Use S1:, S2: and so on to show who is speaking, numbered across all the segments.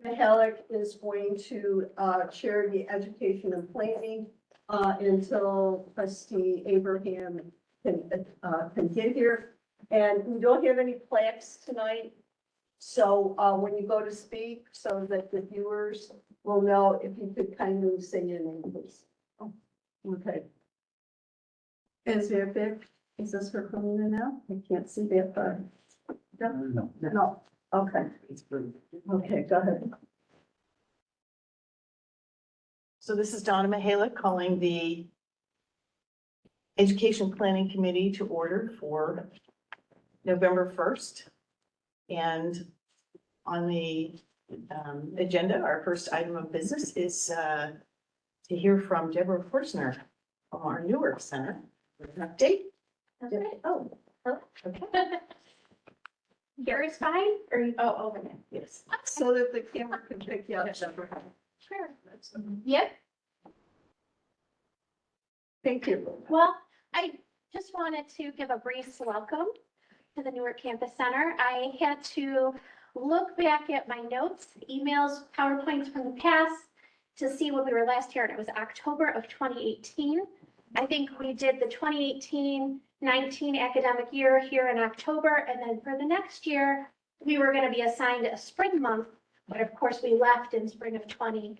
S1: Mihalik is going to chair the education and planning until trustee Abraham can get here. And we don't have any plaques tonight. So when you go to speak, so that the viewers will know, if you could kindly say your name, please. Okay. Is there a big, is this her coming in now? I can't see that far.
S2: No.
S1: No, okay. Okay, go ahead.
S3: So this is Donna Mihalik calling the Education Planning Committee to order for November 1st. And on the agenda, our first item of business is to hear from Deborah Forsner from our Newark Center with an update.
S4: Oh, hello.
S3: Okay.
S4: Here is fine, or, oh, over there.
S3: Yes.
S1: So that the camera can pick you up.
S4: Sure. Yep.
S1: Thank you.
S4: Well, I just wanted to give a brief welcome to the Newark Campus Center. I had to look back at my notes, emails, PowerPoints from the past to see when we were last here, and it was October of 2018. I think we did the 2018-19 academic year here in October, and then for the next year, we were going to be assigned a spring month, but of course we left in spring of 20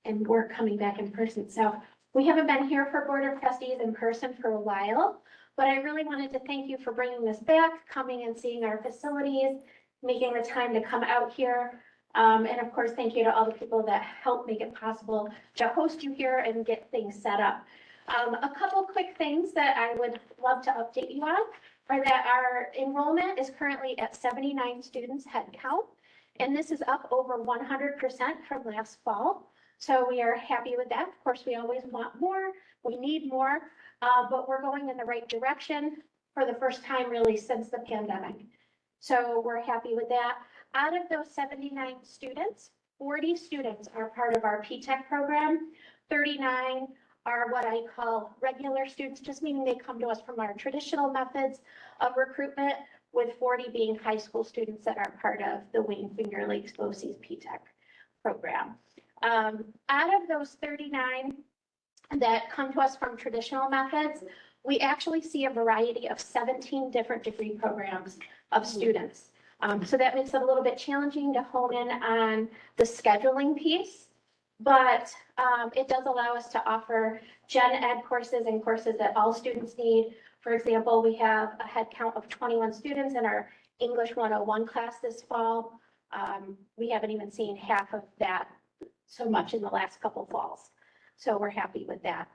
S4: and we're coming back in person. So we haven't been here for Board of Trustees in person for a while, but I really wanted to thank you for bringing this back, coming and seeing our facilities, making the time to come out here. And of course, thank you to all the people that helped make it possible to host you here and get things set up. A couple quick things that I would love to update you on are that our enrollment is currently at 79 students head count, and this is up over 100% from last fall. So we are happy with that. Of course, we always want more. We need more, but we're going in the right direction for the first time really since the pandemic. So we're happy with that. Out of those 79 students, 40 students are part of our P-TECH program. 39 are what I call regular students, just meaning they come to us from our traditional methods of recruitment, with 40 being high school students that are part of the Wayne Finger Lakes BOCES P-TECH program. Out of those 39 that come to us from traditional methods, we actually see a variety of 17 different degree programs of students. So that makes it a little bit challenging to hone in on the scheduling piece, but it does allow us to offer gen ed courses and courses that all students need. For example, we have a head count of 21 students in our English 101 class this fall. We haven't even seen half of that so much in the last couple falls. So we're happy with that.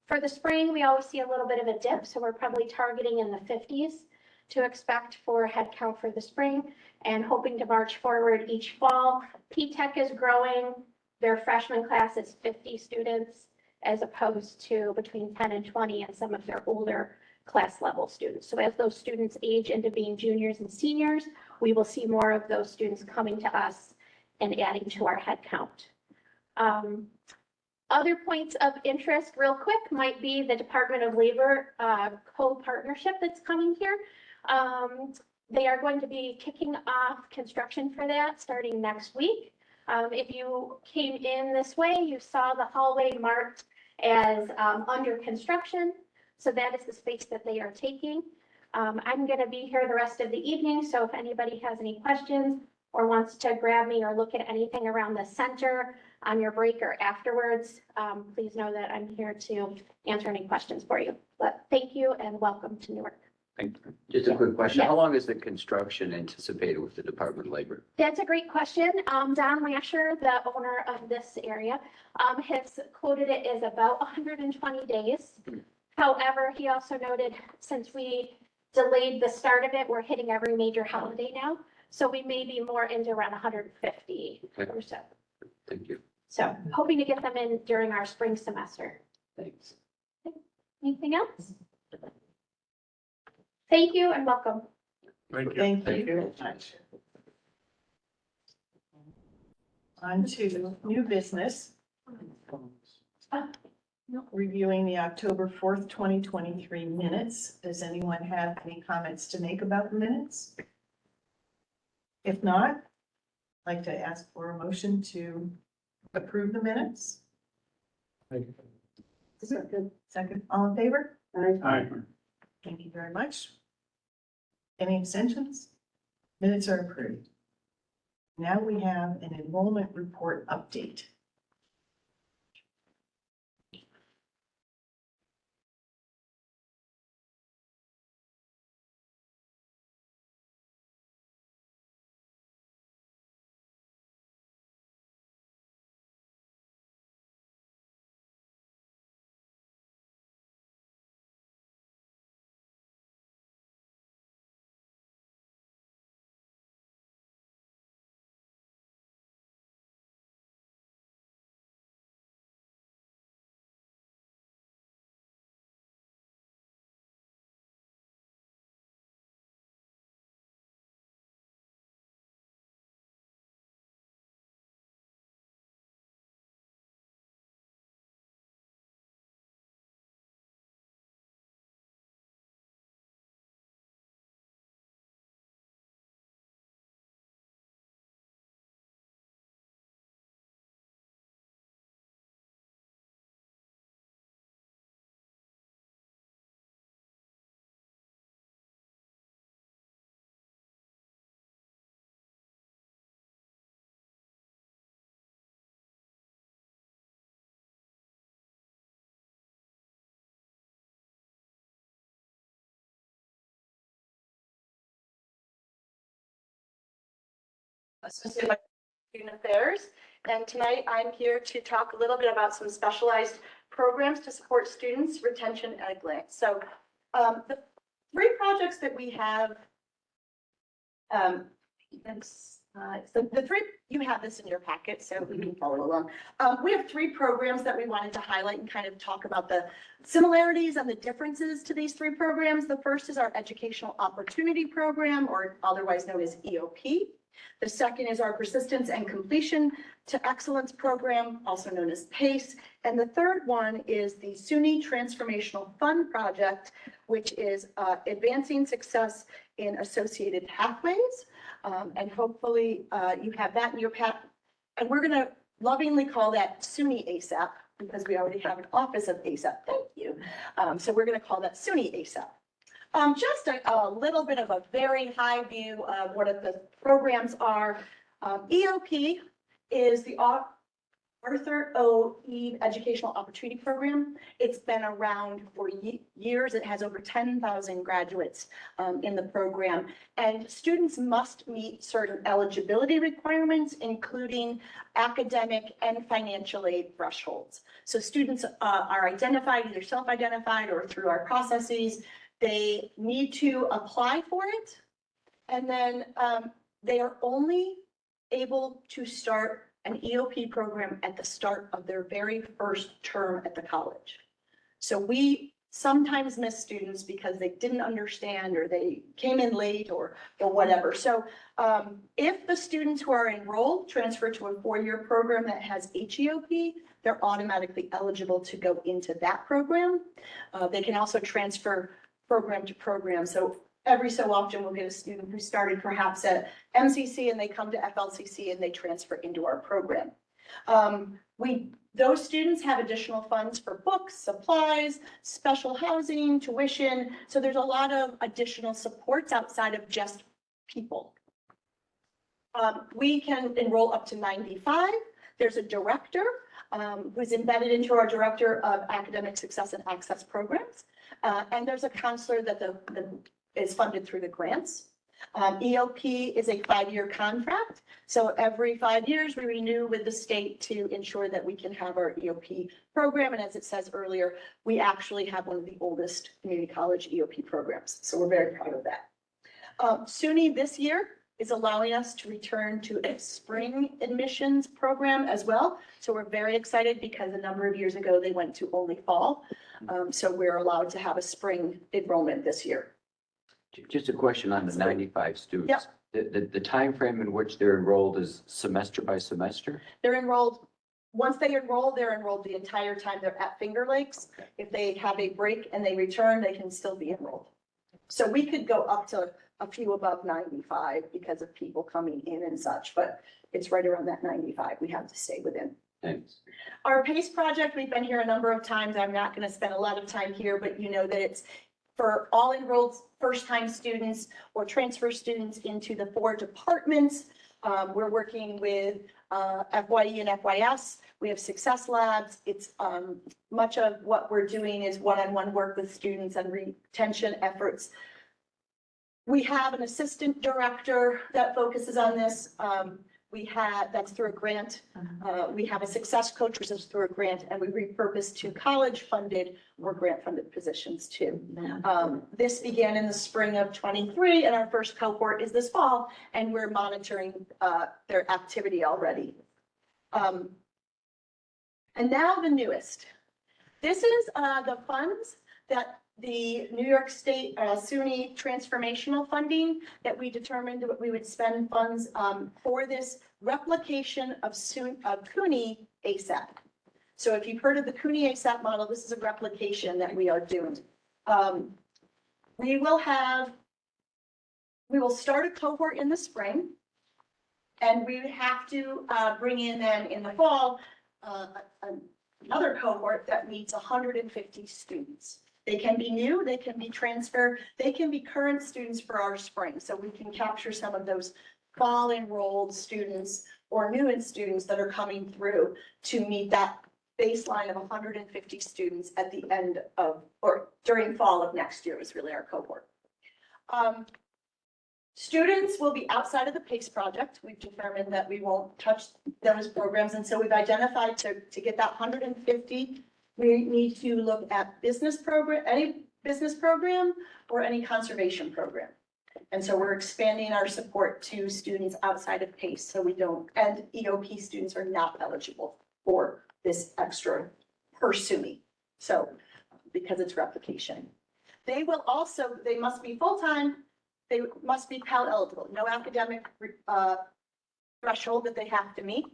S4: For the spring, we always see a little bit of a dip, so we're probably targeting in the 50s to expect for head count for the spring and hoping to march forward each fall. P-TECH is growing. Their freshman class is 50 students as opposed to between 10 and 20 and some of their older class level students. So as those students age into being juniors and seniors, we will see more of those students coming to us and adding to our head count. Other points of interest real quick might be the Department of Labor co-partnership that's coming here. They are going to be kicking off construction for that starting next week. If you came in this way, you saw the hallway marked as under construction. So that is the space that they are taking. I'm going to be here the rest of the evening. So if anybody has any questions or wants to grab me or look at anything around the center on your break or afterwards, please know that I'm here to answer any questions for you. But thank you and welcome to Newark.
S2: Just a quick question.
S4: Yes.
S2: How long is the construction anticipated with the Department of Labor?
S4: That's a great question. Don Lasher, the owner of this area, has quoted it as about 120 days. However, he also noted since we delayed the start of it, we're hitting every major holiday now. So we may be more into around 150 or so.
S2: Thank you.
S4: So hoping to get them in during our spring semester.
S2: Thanks.
S4: Anything else? Thank you and welcome.
S3: Thank
S2: Thank
S3: you
S2: you.
S3: very much. On to new business. Reviewing the October 4th, 2023 minutes. Does anyone have any comments to make about the minutes? If not, like to ask for a motion to approve the minutes.
S1: Second.
S3: Second, all in favor?
S1: Aye.
S3: Thank you very much. Any abstentions? Minutes are approved. Now we have an enrollment report update.
S5: Associate Vice Student Affairs, and tonight I'm here to talk a little bit about some specialized programs to support students' retention at a glance. So the three projects that we have, so the three, you have this in your packet, so you can follow along. We have three programs that we wanted to highlight and kind of talk about the similarities and the differences to these three programs. The first is our Educational Opportunity Program, or otherwise known as EOP. The second is our Persistence and Completion to Excellence Program, also known as PACE. And the third one is the SUNY Transformational Fund Project, which is advancing success in associated pathways. And hopefully you have that in your pack. And we're going to lovingly call that SUNY ASAP because we already have an office of ASAP. Thank you. So we're going to call that SUNY ASAP. Just a little bit of a very high view of what the programs are. EOP is the Arthur O. Eve Educational Opportunity Program. It's been around for years. It has over 10,000 graduates in the program, and students must meet certain eligibility requirements, including academic and financial aid thresholds. So students are identified, either self-identified or through our processes. They need to apply for it, and then they are only able to start an EOP program at the start of their very first term at the college. So we sometimes miss students because they didn't understand or they came in late or whatever. So if the students who are enrolled transfer to a 4-year program that has HEOP, they're automatically eligible to go into that program. They can also transfer program to program. So every so often we'll get a student who started perhaps at MCC and they come to FLCC and they transfer into our program. Those students have additional funds for books, supplies, special housing, tuition. So there's a lot of additional supports outside of just people. We can enroll up to 95. There's a director who's embedded into our Director of Academic Success and Access Programs. And there's a counselor that is funded through the grants. EOP is a 5-year contract. So every 5 years we renew with the state to ensure that we can have our EOP program. And as it says earlier, we actually have one of the oldest community college EOP programs. So we're very proud of that. SUNY this year is allowing us to return to a spring admissions program as well. So we're very excited because a number of years ago they went to only fall. So we're allowed to have a spring enrollment this year.
S2: Just a question on the 95 students.
S5: Yep.
S2: The timeframe in which they're enrolled is semester by semester?
S5: They're enrolled, once they enroll, they're enrolled the entire time they're at Finger Lakes. If they have a break and they return, they can still be enrolled. So we could go up to a few above 95 because of people coming in and such, but it's right around that 95 we have to stay within.
S2: Thanks.
S5: Our PACE project, we've been here a number of times. I'm not going to spend a lot of time here, but you know that it's for all enrolled first-time students or transfer students into the 4 departments. We're working with FYE and FYS. We have success labs. It's much of what we're doing is one-on-one work with students and retention efforts. We have an assistant director that focuses on this. That's through a grant. We have a success coach, which is through a grant, and we repurpose to college-funded or grant-funded positions too. This began in the spring of 23, and our first cohort is this fall, and we're monitoring their activity already. And now the newest. This is the funds that the New York State SUNY transformational funding that we determined that we would spend funds for this replication of CUNY ASAP. So if you've heard of the CUNY ASAP model, this is a replication that we are doing. We will start a cohort in the spring, and we have to bring in then in the fall another cohort that meets 150 students. They can be new, they can be transfer, they can be current students for our spring. So we can capture some of those fall enrolled students or new students that are coming through to meet that baseline of 150 students at the end of, or during fall of next year is really our cohort. Students will be outside of the PACE project. We've determined that we won't touch those programs. And so we've identified to get that 150, we need to look at business program, any business program or any conservation program. And so we're expanding our support to students outside of PACE so we don't, and EOP students are not eligible for this extra per SUNY. So because it's replication. They will also, they must be full-time, they must be Pell eligible, no academic threshold that they have to meet.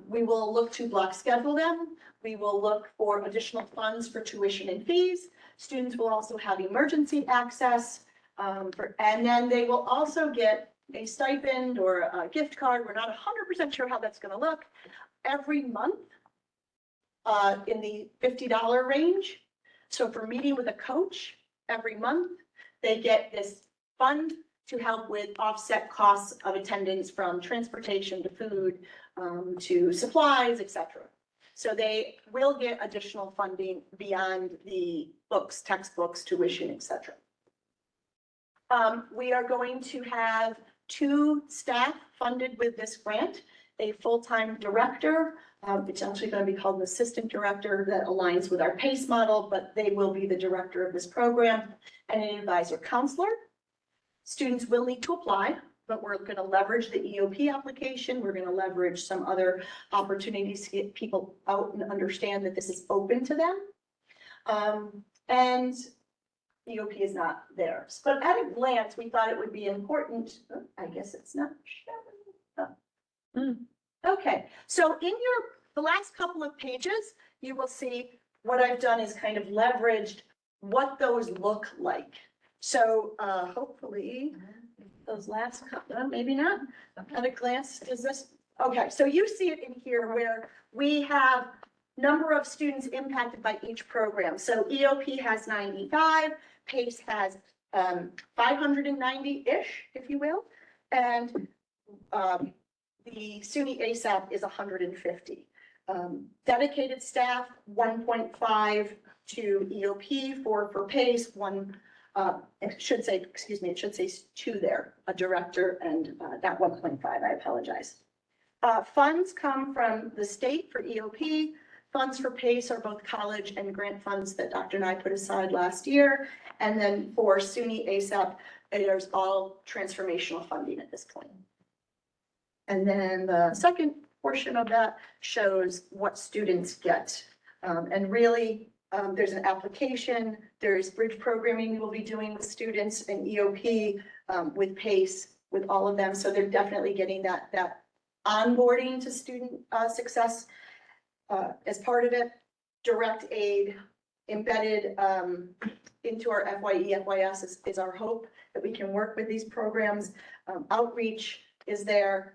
S5: We will look to block schedule them. We will look for additional funds for tuition and fees. Students will also have emergency access. And then they will also get a stipend or a gift card. We're not 100% sure how that's going to look every month in the $50 range. So for meeting with a coach every month, they get this fund to help with offset costs of attendance from transportation to food, to supplies, etc. So they will get additional funding beyond the books, textbooks, tuition, etc. We are going to have 2 staff funded with this grant, a full-time director, which is actually going to be called an assistant director that aligns with our PACE model, but they will be the director of this program, and an advisor counselor. Students will need to apply, but we're going to leverage the EOP application. We're going to leverage some other opportunities to get people out and understand that this is open to them. And EOP is not theirs. But at a glance, we thought it would be important. Oh, I guess it's not showing. Oh. Okay, so in the last couple of pages, you will see what I've done is kind of leveraged what those look like. So hopefully those last couple, maybe not, at a glance, is this, okay, so you see it in here where we have number of students impacted by each program. So EOP has 95, PACE has 590-ish, if you will, and the SUNY ASAP is 150. Dedicated staff, 1.5 to EOP, 4 for PACE, 1, it should say 2 there, a director and not 1.5, I apologize. Funds come from the state for EOP. Funds for PACE are both college and grant funds that Dr. Nye put aside last year. And then for SUNY ASAP, there's all transformational funding at this point. And then the second portion of that shows what students get. And really, there's an application, there's bridge programming we will be doing with students and EOP, with PACE, with all of them. So they're definitely getting that onboarding to student success as part of it. Direct aid, embedded into our FYE, FYS is our hope that we can work with these programs. Outreach is there.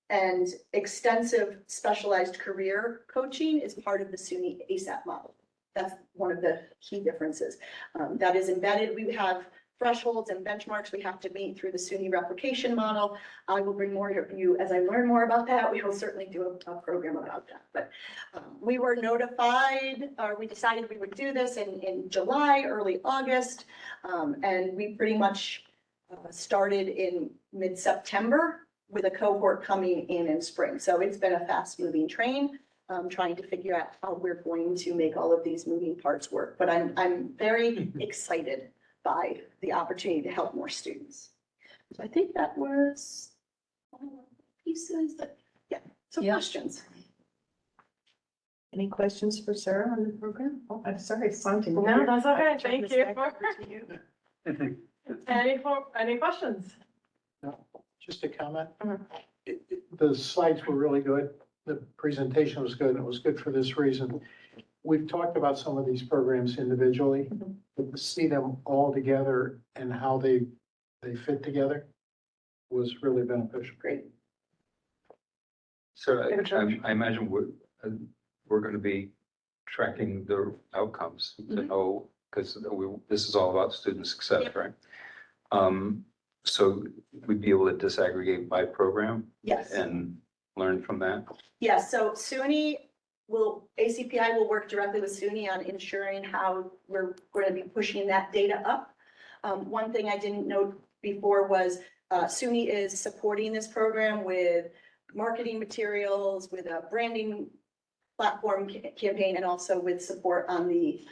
S5: And extensive specialized career coaching is part of the SUNY ASAP model. That's one of the key differences. That is embedded. We have thresholds and benchmarks we have to meet through the SUNY replication model. I will bring more to you as I learn more about that. We will certainly do a program about that. But we were notified, or we decided we would do this in July, early August. And we pretty much started in mid-September with a cohort coming in spring. So it's been a fast moving train, trying to figure out how we're going to make all of these moving parts work. But I'm very excited by the opportunity to help more students. So I think that was all the pieces that, yeah, so
S3: Yeah.
S5: questions.
S3: Any questions for Sarah on the program? Oh, I'm sorry, something.
S6: No, that's okay.
S3: I'll turn
S6: Thank
S3: this
S6: you
S3: back
S6: for-
S3: over to you.
S6: Any questions?
S7: No, just a comment.
S6: Mhm.
S7: The slides were really good. The presentation was good, and it was good for this reason. We've talked about some of these programs individually, but to see them all together and how they fit together was really beneficial.
S5: Great.
S2: So I imagine we're going to be tracking the outcomes to know, because this is all about student success,
S5: Yep.
S2: right? So we'd be able to disaggregate by program
S5: Yes.
S2: and learn from that.
S5: Yes, so ACPI will work directly with SUNY on ensuring how we're going to be pushing that data up. One thing I didn't note before was SUNY is supporting this program with marketing materials, with a branding platform campaign, and also with support on the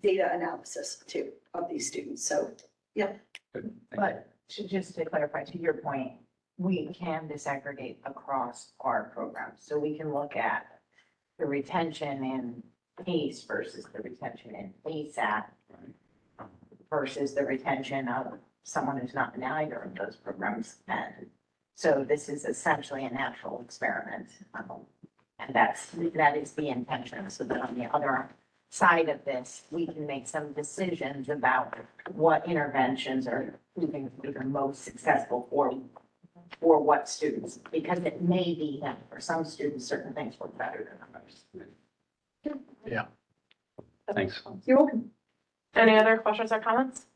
S5: data analysis too of these students. So, yeah.
S2: Good. Thank you.
S8: But just to clarify, to your point, we can disaggregate across our programs. So we can look at the retention in PACE versus the retention in ASAP versus the retention of someone who's not in either of those programs. And so this is essentially a natural experiment. And that is the intention. So that on the other side of this, we can make some decisions about what interventions are proving to be the most successful for what students, because it may be that for some students, certain things work better than others.
S7: Yeah.
S2: Thanks.
S5: You're welcome.
S6: Any other questions or comments?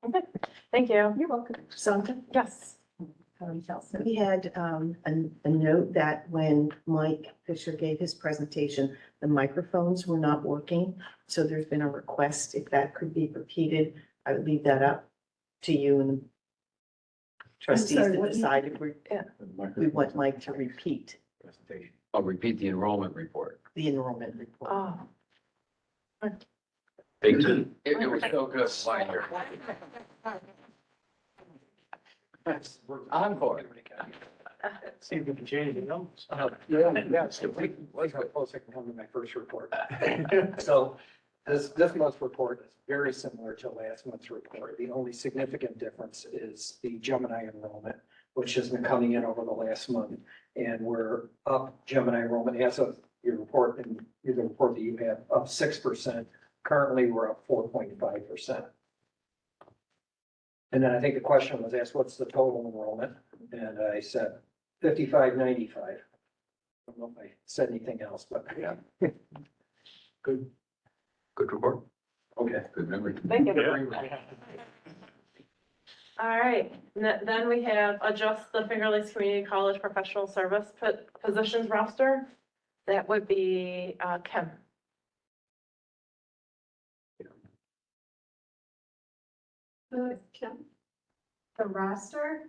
S6: Okay, thank you.
S5: You're welcome.
S3: Sandra?
S6: Yes.
S3: We had a note that when Mike Fisher gave his presentation, the microphones were not working. So there's been a request, if that could be repeated. I would leave that up to you and the trustees
S1: sorry,
S3: to
S1: what you-
S3: decide if we want Mike to repeat
S2: I'll repeat the enrollment report.
S3: the enrollment report.
S6: Oh,
S2: Big two. It was so good. Slide here. Encore.
S7: See if we can change the numbers. Yeah, so let's go close. I can come to my first report. So this month's report is very similar to last month's report. The only significant difference is the Gemini enrollment, which has been coming in over the last month. And we're up Gemini enrollment as of your report and the report that you have up 6%. Currently, we're up 4.5%. And then I think the question was asked, what's the total enrollment? And I said 5595. I don't know if I said anything else, but yeah. Good.
S2: Good report.
S7: Okay.
S2: Good memory.
S6: thank you. All right, then we have adjust the Finger Lakes Community College professional service positions roster. That would be Kim.
S1: The roster?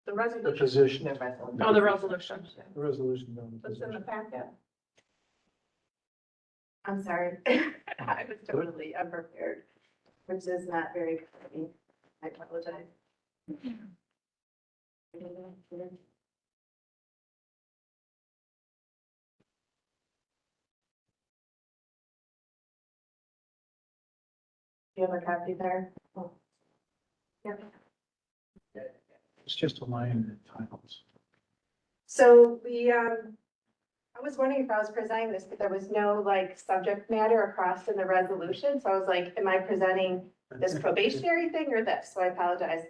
S6: The
S7: The
S6: resolution.
S7: position.
S6: Oh, the resolution.
S7: The resolution.
S1: What's in the packet?
S9: I'm sorry. I was totally unprepared, which is not very funny. I apologize. Do you have a copy there? Oh. Yeah.
S7: It's just a line in the titles.
S9: So we I was wondering if I was presenting this, but there was no like subject matter across in the resolution. So I was like, am I presenting this probationary thing or this? So I apologize.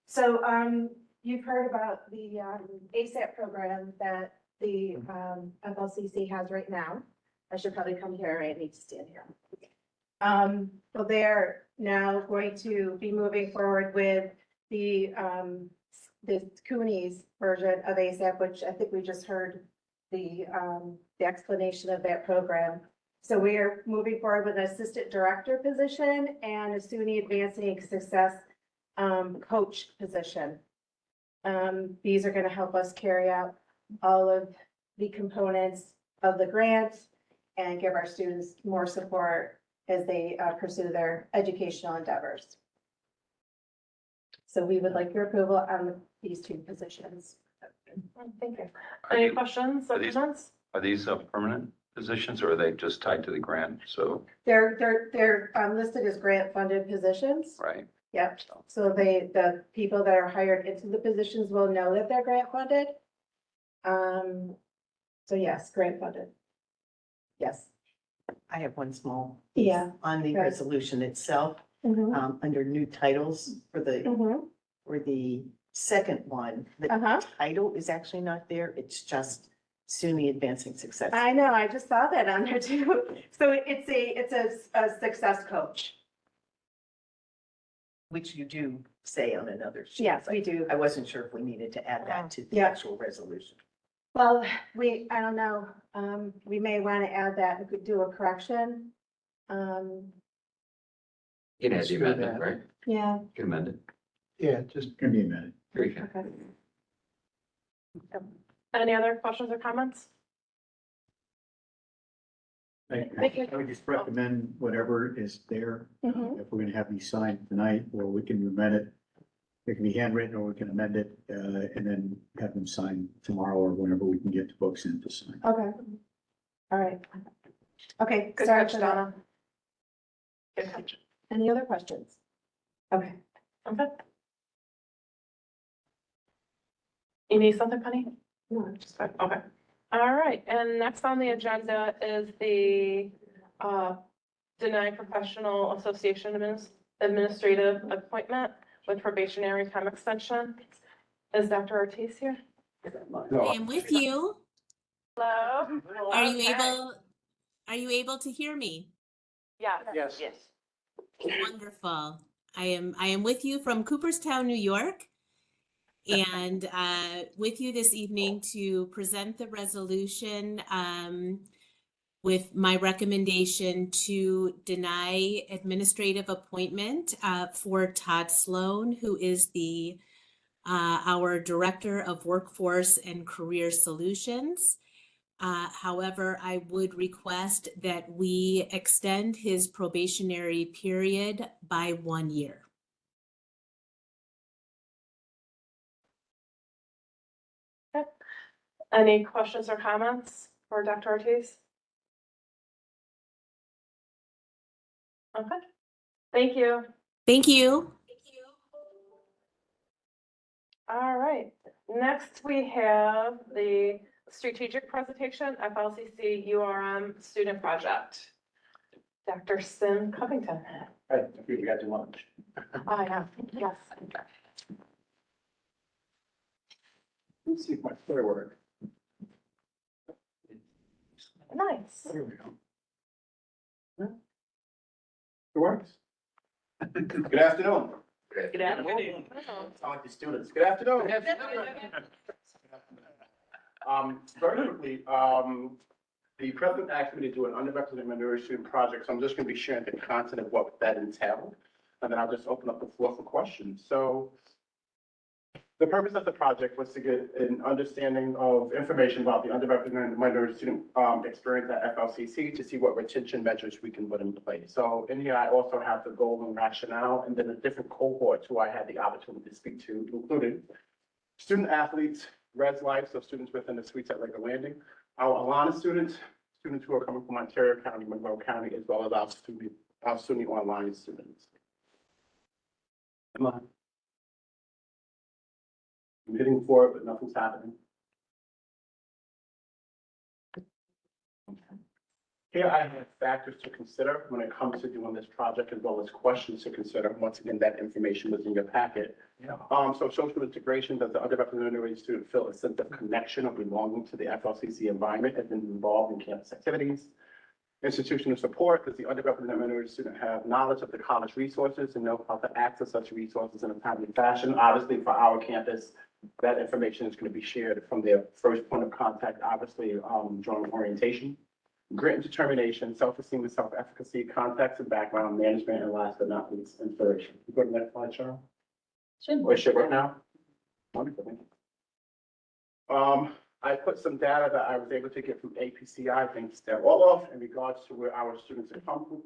S9: So, you've heard about the, ASAP program that the, FLCC has right now. I should probably come here, right? I need to stand here. Well, they're now going to be moving forward with the CUNY's version of ASAP, which I think we just heard the explanation of that program. So we are moving forward with an assistant director position and a SUNY Advancing Success coach position. These are going to help us carry out all of the components of the grant and give our students more support as they pursue their educational endeavors. So we would like your approval on these two positions.
S6: Thank you. Any questions or
S2: are these-
S6: comments?
S2: Are these permanent positions or are they just tied to the grant? So,
S9: They're listed as grant-funded positions.
S2: right?
S9: Yep. So the people that are hired into the positions will know that they're grant-funded. So yes, grant-funded. Yes.
S3: I have one small.
S9: Yeah.
S3: On the
S9: Right.
S3: resolution itself,
S9: Mhm.
S3: under new titles for
S9: Mhm.
S3: the second one, the
S9: Uh-huh.
S3: title is actually not there. It's just SUNY Advancing Success.
S9: I know, I just saw that on there too. So it's a success coach.
S3: Which you do say on another sheet.
S9: Yes, we do.
S3: I wasn't sure if we needed to add that to the
S9: Yeah.
S3: actual resolution.
S9: Well, I don't know, we may want to add that, we could do a correction.
S10: You can add the amendment, right?
S9: Yeah,
S10: You can amend it.
S7: Yeah, just can be amended.
S10: There you go.
S9: okay.
S6: Any other questions or comments?
S7: I would just recommend whatever is there.
S9: Mhm.
S7: If we're gonna have these signed tonight, or we can amend it. It can be handwritten, or we can amend it, and then have them sign tomorrow or whenever we can get the books in to sign.
S9: Okay. All right. Okay.
S6: Good
S9: sorry
S6: catch,
S9: for that.
S6: Donna. Good catch.
S9: Any other questions? Okay.
S6: Okay. You need something, Penny?
S9: No.
S6: Just fine. Okay. All right. And next on the agenda is the deny professional association administrative appointment with probationary time extension. Is Dr. Ortiz here?
S11: I am with you.
S6: Hello?
S11: Are you able to hear me?
S6: Yes.
S7: Yes.
S11: Wonderful. I am with you from Cooperstown, New York. And with you this evening to present the resolution with my recommendation to deny administrative appointment for Todd Sloan, who is our Director of Workforce and Career Solutions. However, I would request that we extend his probationary period by 1 year.
S6: Any questions or comments for Dr. Ortiz? Okay. Thank you.
S11: Thank you.
S6: All right, next we have the strategic presentation, FLCC student project. Dr. Sim Covington.
S7: Right, we got to lunch.
S6: I have, yes.
S7: Let's see if my Twitter work.
S6: Nice.
S7: There we go. It works. Good afternoon.
S3: Good afternoon.
S7: Sound like the students. Good afternoon. Very quickly, the president asked me to do an underrepresented minority student project, so I'm just gonna be sharing the content of what that entailed. And then I'll just open up the floor for questions. So the purpose of the project was to get an understanding of information about the underrepresented minority student experience at FLCC to see what retention measures we can put in place. So in here, I also have the goal and rationale, and then the different cohorts who I had the opportunity to speak to, including student athletes, res life, so students within the suites at Laker Landing, our Alana students, students who are coming from Ontario County, Monroe County, as well as our SUNY online students. Come on. I'm hitting forward, but nothing's happening.
S12: Here I have factors to consider when it comes to doing this project, as well as questions to consider. Once again, that information was in your packet.
S7: Yeah.
S12: So social integration, does the underrepresented minority student feel a sense of connection or belonging to the FLCC environment and been involved in campus activities? Institutional support, does the underrepresented minority student have knowledge of the college resources and know how to access such resources in a timely fashion? Obviously, for our campus, that information is going to be shared from their first point of contact, obviously, during orientation. Grit and determination, self-esteem and self-efficacy, context and background, management, and last but not least, inspiration. You go to the next slide, Cheryl. Or should right now? Wonderful. Thank you. I put some data that I was able to get from APCI, thanks to Olaf, in regards to where our students are coming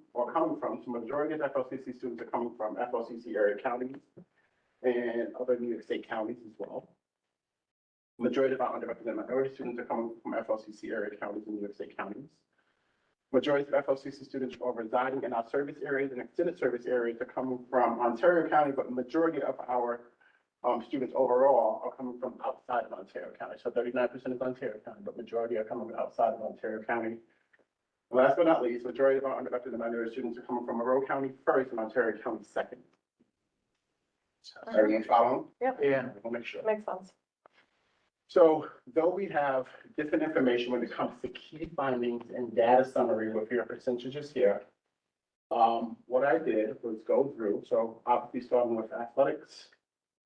S12: from. So majority of FLCC students are coming from FLCC area counties and other New York State counties as well. Majority of our underrepresented minority students are coming from FLCC area counties and New York State counties. Majority of FLCC students are residing in our service areas and extended service areas are coming from Ontario County, but majority of our students overall are coming from outside of Ontario County. So 39% is Ontario County, but majority are coming outside of Ontario County. And last but not least, majority of our underrepresented minority students are coming from Monroe County first and Ontario County second. So everyone following?
S6: Yep.
S7: Yeah.
S12: We'll make sure.
S6: Makes sense.
S12: So though we have different information when it comes to key findings and data summary with your percentages here, what I did was go through, so obviously starting with athletics,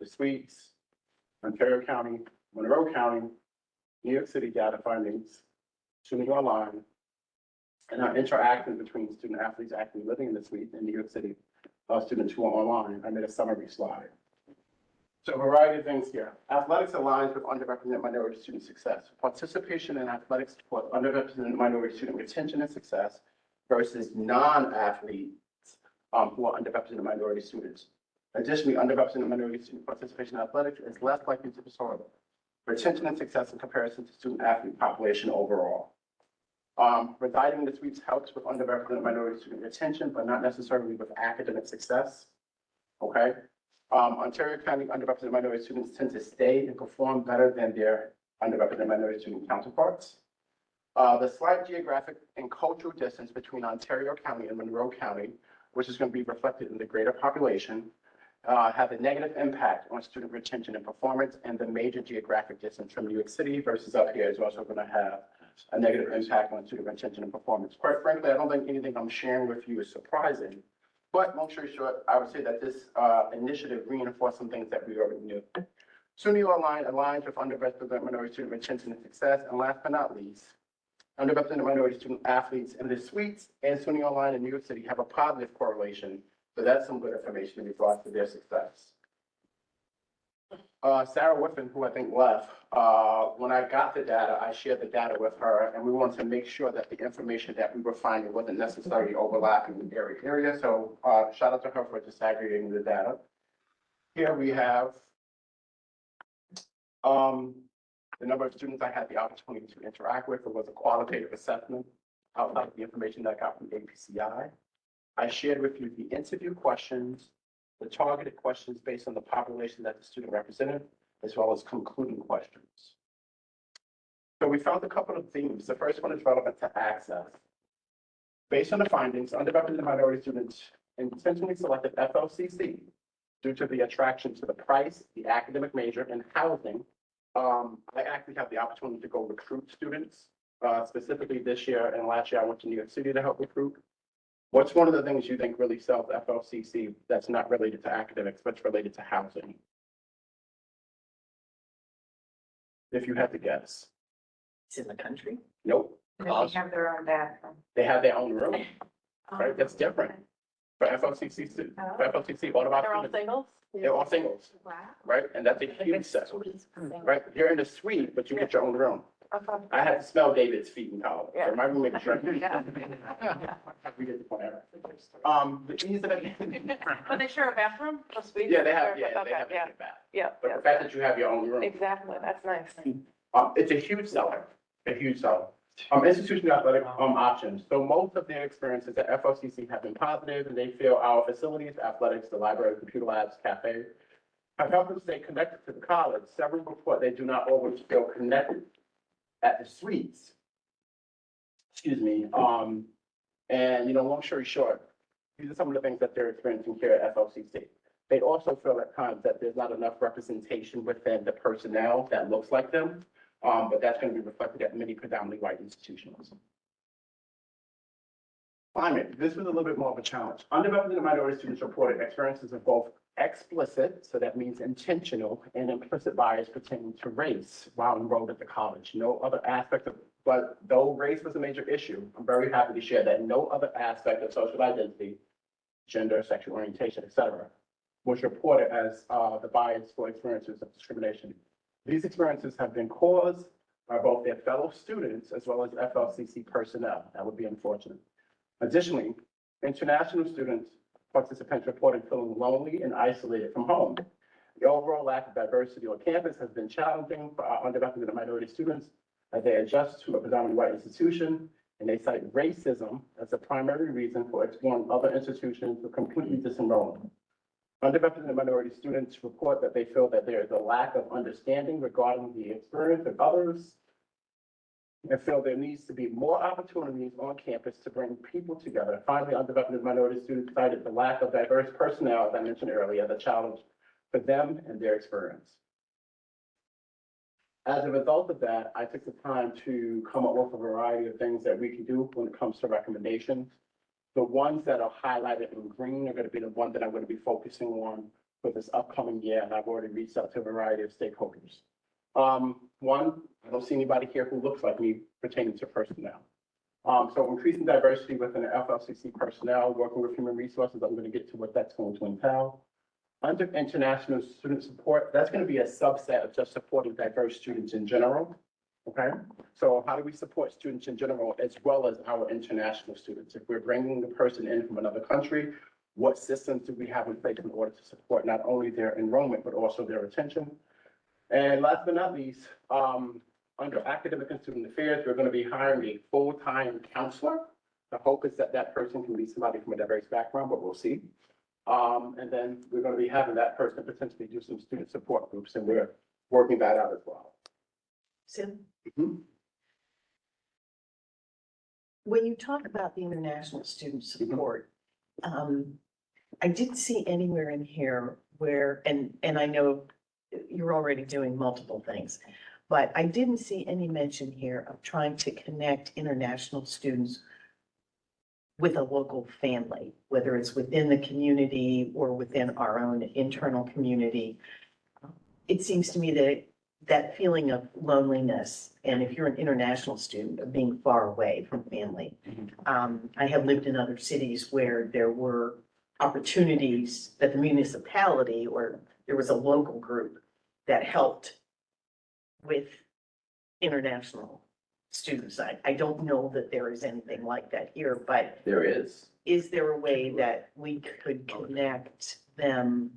S12: the suites, Ontario County, Monroe County, New York City data findings, student online, and our interactions between student athletes actually living in the suite in New York City, students who are online. I made a summary slide. So a variety of things here. Athletics aligns with underrepresented minority student success. Participation in athletics support underrepresented minority student retention and success versus non-athletes who are underrepresented minority students. Additionally, underrepresented minority student participation in athletics is less likely to result retention and success in comparison to student athlete population overall. Residing in the suites helps with underrepresented minority student retention, but not necessarily with academic success. Okay. Ontario County underrepresented minority students tend to stay and perform better than their underrepresented minority student counterparts. The slight geographic and cultural distance between Ontario County and Monroe County, which is going to be reflected in the greater population, have a negative impact on student retention and performance, and the major geographic distance from New York City versus up here is also going to have a negative impact on student retention and performance. Quite frankly, I don't think anything I'm sharing with you is surprising. But long story short, I would say that this initiative reinforced some things that we already knew. SUNY Online aligns with underrepresented minority student retention and success. And last but not least, underrepresented minority student athletes in the suites and SUNY Online in New York City have a positive correlation. So that's some good information in regards to their success. Sarah Whiffen, who I think left, when I got the data, I shared the data with her, and we wanted to make sure that the information that we were finding wasn't necessarily overlapping in every area. So shout out to her for disaggregating the data. Here we have the number of students I had the opportunity to interact with. It was a qualitative assessment outside of the information that I got from APCI. I shared with you the interview questions, the targeted questions based on the population that the student represented, as well as concluding questions. So we found a couple of themes. The first one is relevant to access. Based on the findings, underrepresented minority students intentionally selected FLCC due to the attraction to the price, the academic major, and housing. I actually had the opportunity to go recruit students. Specifically this year and last year, I went to New York City to help recruit. What's one of the things you think really sells FLCC that's not related to academics, but related to housing? If you had to guess.
S3: It's in the country.
S12: Nope.
S8: They have their own bathroom.
S12: They have their own room, right? That's different. For FLCC students, for FLCC, all of our
S6: They're all
S12: students,
S6: singles?
S12: they're all singles,
S8: Wow.
S12: right? And that's a huge set, right? You're in a suite, but you get your own room.
S6: Okay.
S12: I had to smell David's feet in college,
S6: Yeah.
S12: so my roommate was right.
S8: Yeah.
S12: We get the point. The ease of it.
S6: But they share a bathroom? A suite?
S12: Yeah, they have,
S6: Okay,
S12: yeah, they have
S6: yeah,
S12: a bath.
S6: yeah,
S12: But
S6: yeah.
S12: the fact that you have your own room,
S6: Exactly, that's nice.
S12: it's a huge seller, a huge seller. Institutional athletic options. So most of their experiences at FLCC have been positive, and they feel our facilities, athletics, the library, computer labs, cafe, have helped them stay connected to the college. Several report they do not always feel connected at the suites. Excuse me. And, long story short, these are some of the things that they're experiencing here at FLCC. They also feel at times that there's not enough representation within the personnel that looks like them, but that's going to be reflected at many predominantly white institutions. Climate, this was a little bit more of a challenge. Underrepresented and minority students reported experiences of both explicit, so that means intentional, and implicit bias pertaining to race while enrolled at the college. No other aspect of, but though race was a major issue, I'm very happy to share that no other aspect of social identity, gender, sexual orientation, etc., was reported as the bias for experiences of discrimination. These experiences have been caused by both their fellow students as well as FLCC personnel. That would be unfortunate. Additionally, international students, participants reported feeling lonely and isolated from home. The overall lack of diversity on campus has been challenging for our underrepresented and minority students as they adjust to a predominantly white institution, and they cite racism as a primary reason for exploring other institutions or completely disenrolling. Underrepresented minority students report that they feel that there is a lack of understanding regarding the experience of others and feel there needs to be more opportunities on campus to bring people together. Finally, underrepresented minority students cited the lack of diverse personnel, as I mentioned earlier, the challenge for them and their experience. As a result of that, I took the time to come up with a variety of things that we can do when it comes to recommendations. The ones that are highlighted in green are going to be the ones that I'm going to be focusing on for this upcoming year, and I've already reached out to a variety of stakeholders. One, I don't see anybody here who looks like me pertaining to personnel. So increasing diversity within the FLCC personnel, working with human resources, I'm going to get to what that's going to entail. Under international student support, that's going to be a subset of just supporting diverse students in general. Okay, so how do we support students in general as well as our international students? If we're bringing the person in from another country, what systems do we have in place in order to support not only their enrollment, but also their retention? And last but not least, under academic and student affairs, we're going to be hiring a full-time counselor. The hope is that that person can be somebody from a diverse background, but we'll see. And then we're going to be having that person potentially do some student support groups, and we're working that out as well.
S3: Sim,
S12: Mhm.
S3: when you talk about the international student support, I didn't see anywhere in here where, and I know you're already doing multiple things, but I didn't see any mention here of trying to connect international students with a local family, whether it's within the community or within our own internal community. It seems to me that that feeling of loneliness, and if you're an international student, of being far away from family. I have lived in other cities where there were opportunities that the municipality or there was a local group that helped with international students. I don't know that there is anything like that here, but
S12: There is.
S3: is there a way that we could connect them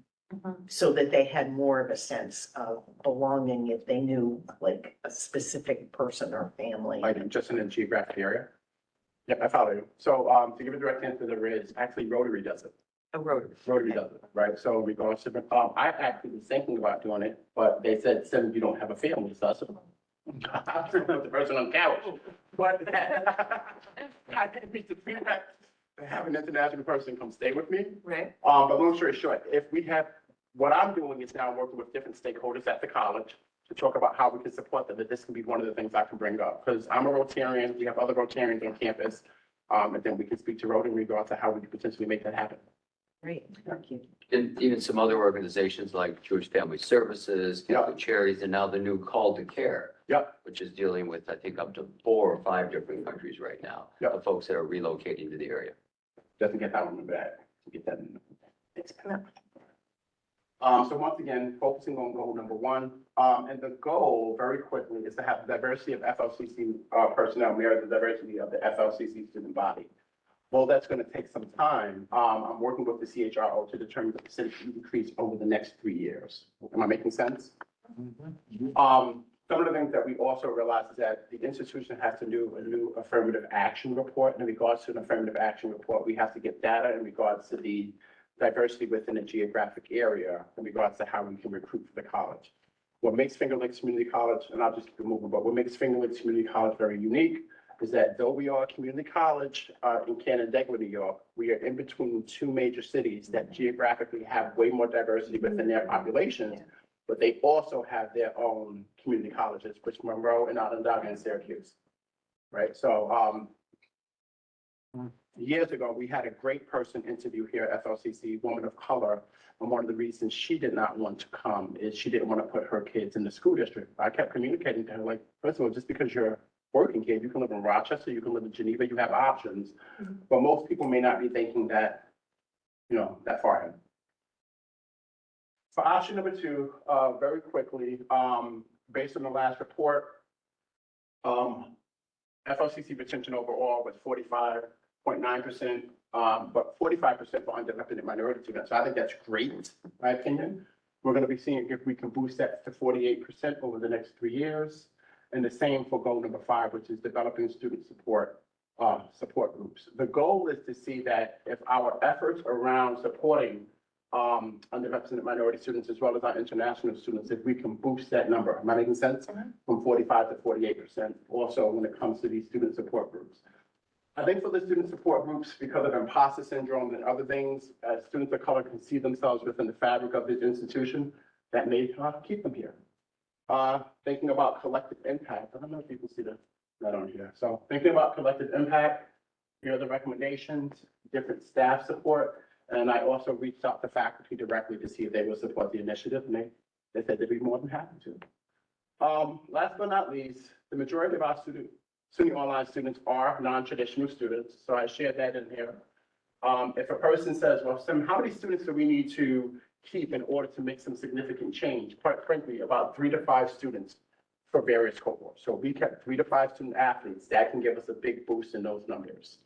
S3: so that they had more of a sense of belonging if they knew like a specific person or family?
S12: Like just in a geographic area? Yep, I follow you. So to give a direct answer, there is actually Rotary does it.
S3: A road.
S12: Rotary does it, right? So in regards to, I actually was thinking about doing it, but they said, Sim, you don't have a family, so I said, I'm sitting with the person on the couch. But I didn't meet the feedback to have an international person come stay with me.
S3: Right.
S12: But long story short, if we have, what I'm doing is now working with different stakeholders at the college to talk about how we can support them, that this can be one of the things I can bring up. Because I'm a Rotarian, we have other Rotarians on campus, and then we can speak to Rotary in regards to how we can potentially make that happen.
S3: Great, thank you.
S10: And even some other organizations like Jewish Family Services, Catholic Charities, and now the new Call to Care.
S12: Yep.
S10: Which is dealing with, I think, up to 4 or 5 different countries right now.
S12: Yep.
S10: Of folks that are relocating to the area.
S12: Doesn't get that one back. Get that in. So once again, focusing on goal number 1, and the goal very quickly is to have the diversity of FLCC personnel mirror the diversity of the FLCC student body. Well, that's going to take some time. I'm working with the CHRO to determine the percentage increase over the next 3 years. Am I making sense? Some of the things that we also realize is that the institution has to do a new affirmative action report. In regards to an affirmative action report, we have to get data in regards to the diversity within a geographic area in regards to how we can recruit for the college. What makes Finger Lakes Community College, and I'll just keep it moving, but what makes Finger Lakes Community College very unique is that though we are a community college in Canandaigua, New York, we are in between two major cities that geographically have way more diversity within their populations, but they also have their own community colleges, which Monroe and Onondaga and Syracuse. Right, so years ago, we had a great person interview here at FLCC, woman of color, and one of the reasons she did not want to come is she didn't want to put her kids in the school district. I kept communicating to her, like, first of all, just because you're working here, you can live in Rochester, you can live in Geneva, you have options. But most people may not be thinking that, you know, that far ahead. For option number two, very quickly, based on the last report, FLCC retention overall was 45.9%, but 45% for underrepresented minority students. So I think that's great, in my opinion. We're going to be seeing if we can boost that to 48% over the next 3 years. And the same for goal number 5, which is developing student support groups. The goal is to see that if our efforts around supporting underrepresented minority students as well as our international students, if we can boost that number, am I making sense? From 45 to 48%. Also, when it comes to these student support groups. I think for the student support groups, because of imposter syndrome and other things, as students of color can see themselves within the fabric of this institution, that may keep them here. Thinking about collective impact. I don't know if people see that on here. So thinking about collective impact, here are the recommendations, different staff support. And I also reached out to faculty directly to see if they would support the initiative, and they said they'd be more than happy to. Last but not least, the majority of our SUNY Online students are non-traditional students, so I shared that in here. If a person says, well, Sim, how many students do we need to keep in order to make some significant change? Quite frankly, about 3 to 5 students for various cohorts. So we kept 3 to 5 student athletes. That can give us a big boost in those numbers.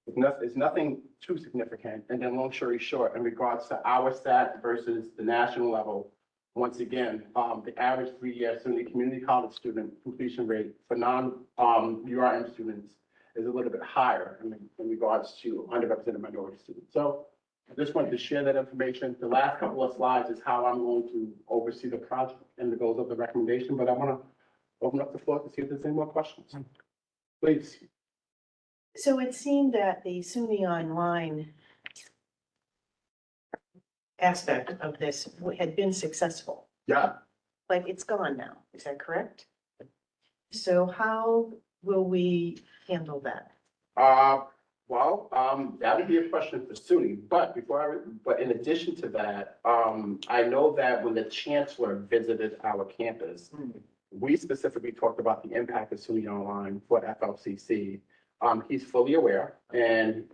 S12: It's nothing too significant. And then long story short, in regards to our stat versus the national level, once again, the average 3-year SUNY community college student completion rate for non-URM students is a little bit higher in regards to underrepresented minority students. So I just wanted to share that information. The last couple of slides is how I'm going to oversee the project and the goals of the recommendation, but I want to open up the floor to see if there's any more questions. Please.
S3: So it seemed that the SUNY Online aspect of this had been successful,
S12: Yeah.
S3: but it's gone now. Is that correct? So how will we handle that?
S12: Well, that would be a question for SUNY, but but in addition to that, I know that when the chancellor visited our campus, we specifically talked about the impact of SUNY Online for FLCC. He's fully aware, and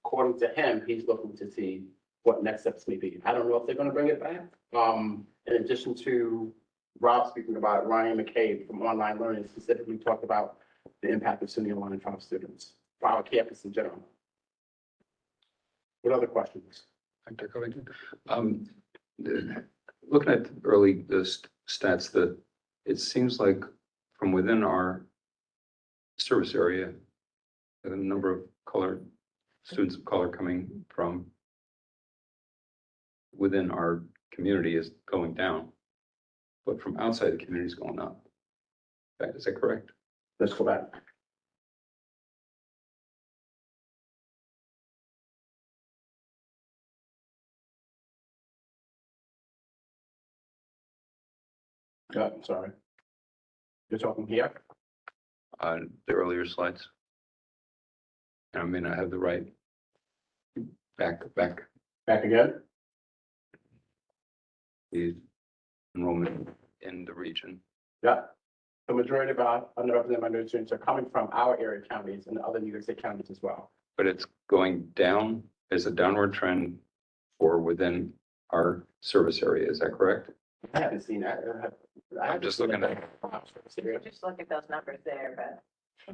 S12: according to him, he's looking to see what next steps may be. I don't know if they're going to bring it back. In addition to Rob speaking about it, Ryan McCabe from Online Learning specifically talked about the impact of SUNY Online for our students, for our campus in general. What other questions?
S2: Looking at early stats, it seems like from within our service area, the number of students of color coming from within our community is going down, but from outside the community is going up. Is that correct?
S12: Let's go back. I'm sorry. You're talking here?
S2: The earlier slides. I may not have the right. Back.
S12: Back again?
S2: The enrollment in the region.
S12: Yeah. The majority of our underrepresented minority students are coming from our area counties and other New York State counties as well.
S2: But it's going down as a downward trend for within our service area. Is that correct?
S12: I haven't seen that.
S2: I'm just looking at.
S8: Just look at those numbers there, but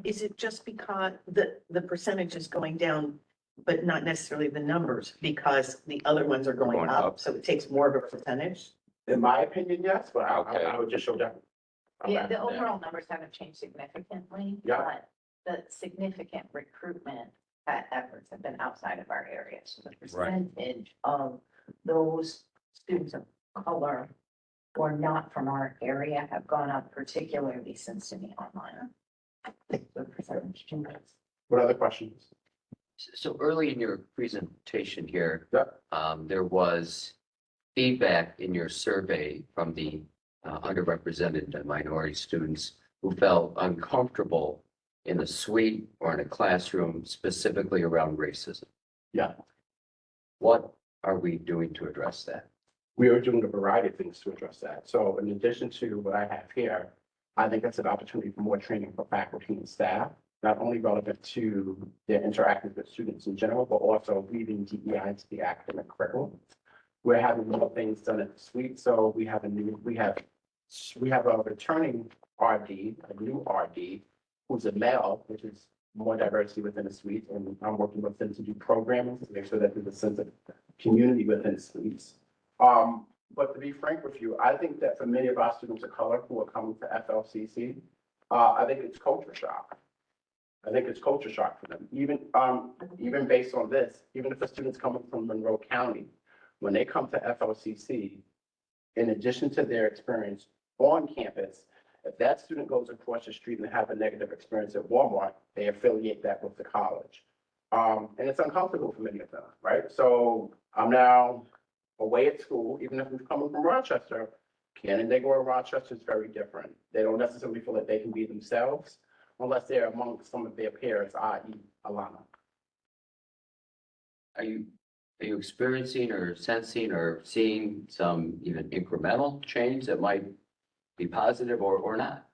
S3: Is it just because the percentage is going down, but not necessarily the numbers, because the other ones are going
S2: Going
S3: up,
S2: up.
S3: so it takes more of a percentage?
S12: In my opinion, yes, but
S2: Okay.
S12: I would just show that.
S8: yeah, the overall numbers haven't changed significantly.
S12: Yeah.
S8: But the significant recruitment efforts have been outside of our area. So the percentage of those students of color or not from our area have gone up, particularly since SUNY Online.
S12: What other questions?
S10: So early in your presentation here,
S12: Yeah.
S10: there was feedback in your survey from the underrepresented and minority students who felt uncomfortable in a suite or in a classroom specifically around racism.
S12: Yeah.
S10: What are we doing to address that?
S12: We are doing a variety of things to address that. So in addition to what I have here, I think that's an opportunity for more training for faculty and staff, not only relevant to their interactions with students in general, but also weaving DEI into the academic curriculum. We're having more things done at the suite. So we have a returning RD, a new RD, who's a male, which is more diversity within the suite. And I'm working with them to do programming to make sure that there's a sense of community within the suites. But to be frank with you, I think that for many of our students of color who are coming to FLCC, I think it's culture shock. I think it's culture shock for them. Even based on this, even if a student's coming from Monroe County, when they come to FLCC, in addition to their experience on campus, if that student goes across the street and have a negative experience at Walmart, they affiliate that with the college. And it's uncomfortable for many of them, right? So I'm now away at school, even if we're coming from Rochester, Canandaigua or Rochester is very different. They don't necessarily feel that they can be themselves unless they're among some of their peers, i.e. Alana.
S10: Are you experiencing or sensing or seeing some even incremental change that might be positive or not?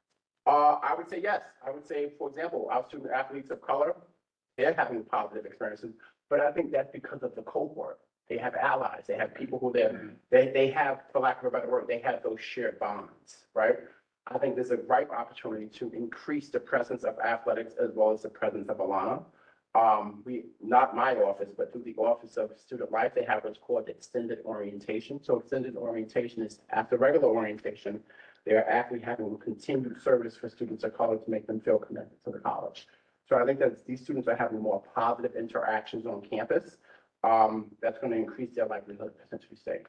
S12: I would say yes. I would say, for example, our student athletes of color, they're having positive experiences, but I think that's because of the cohort. They have allies. They have people who they have, for lack of a better word, they have those shared bonds, right? I think there's a ripe opportunity to increase the presence of athletics as well as the presence of Alana. Not my office, but through the Office of Student Life, they have what's called extended orientation. So extended orientation is after regular orientation, they are actually having continued service for students of color to make them feel connected to the college. So I think that these students are having more positive interactions on campus. That's going to increase their likelihood of potentially staying.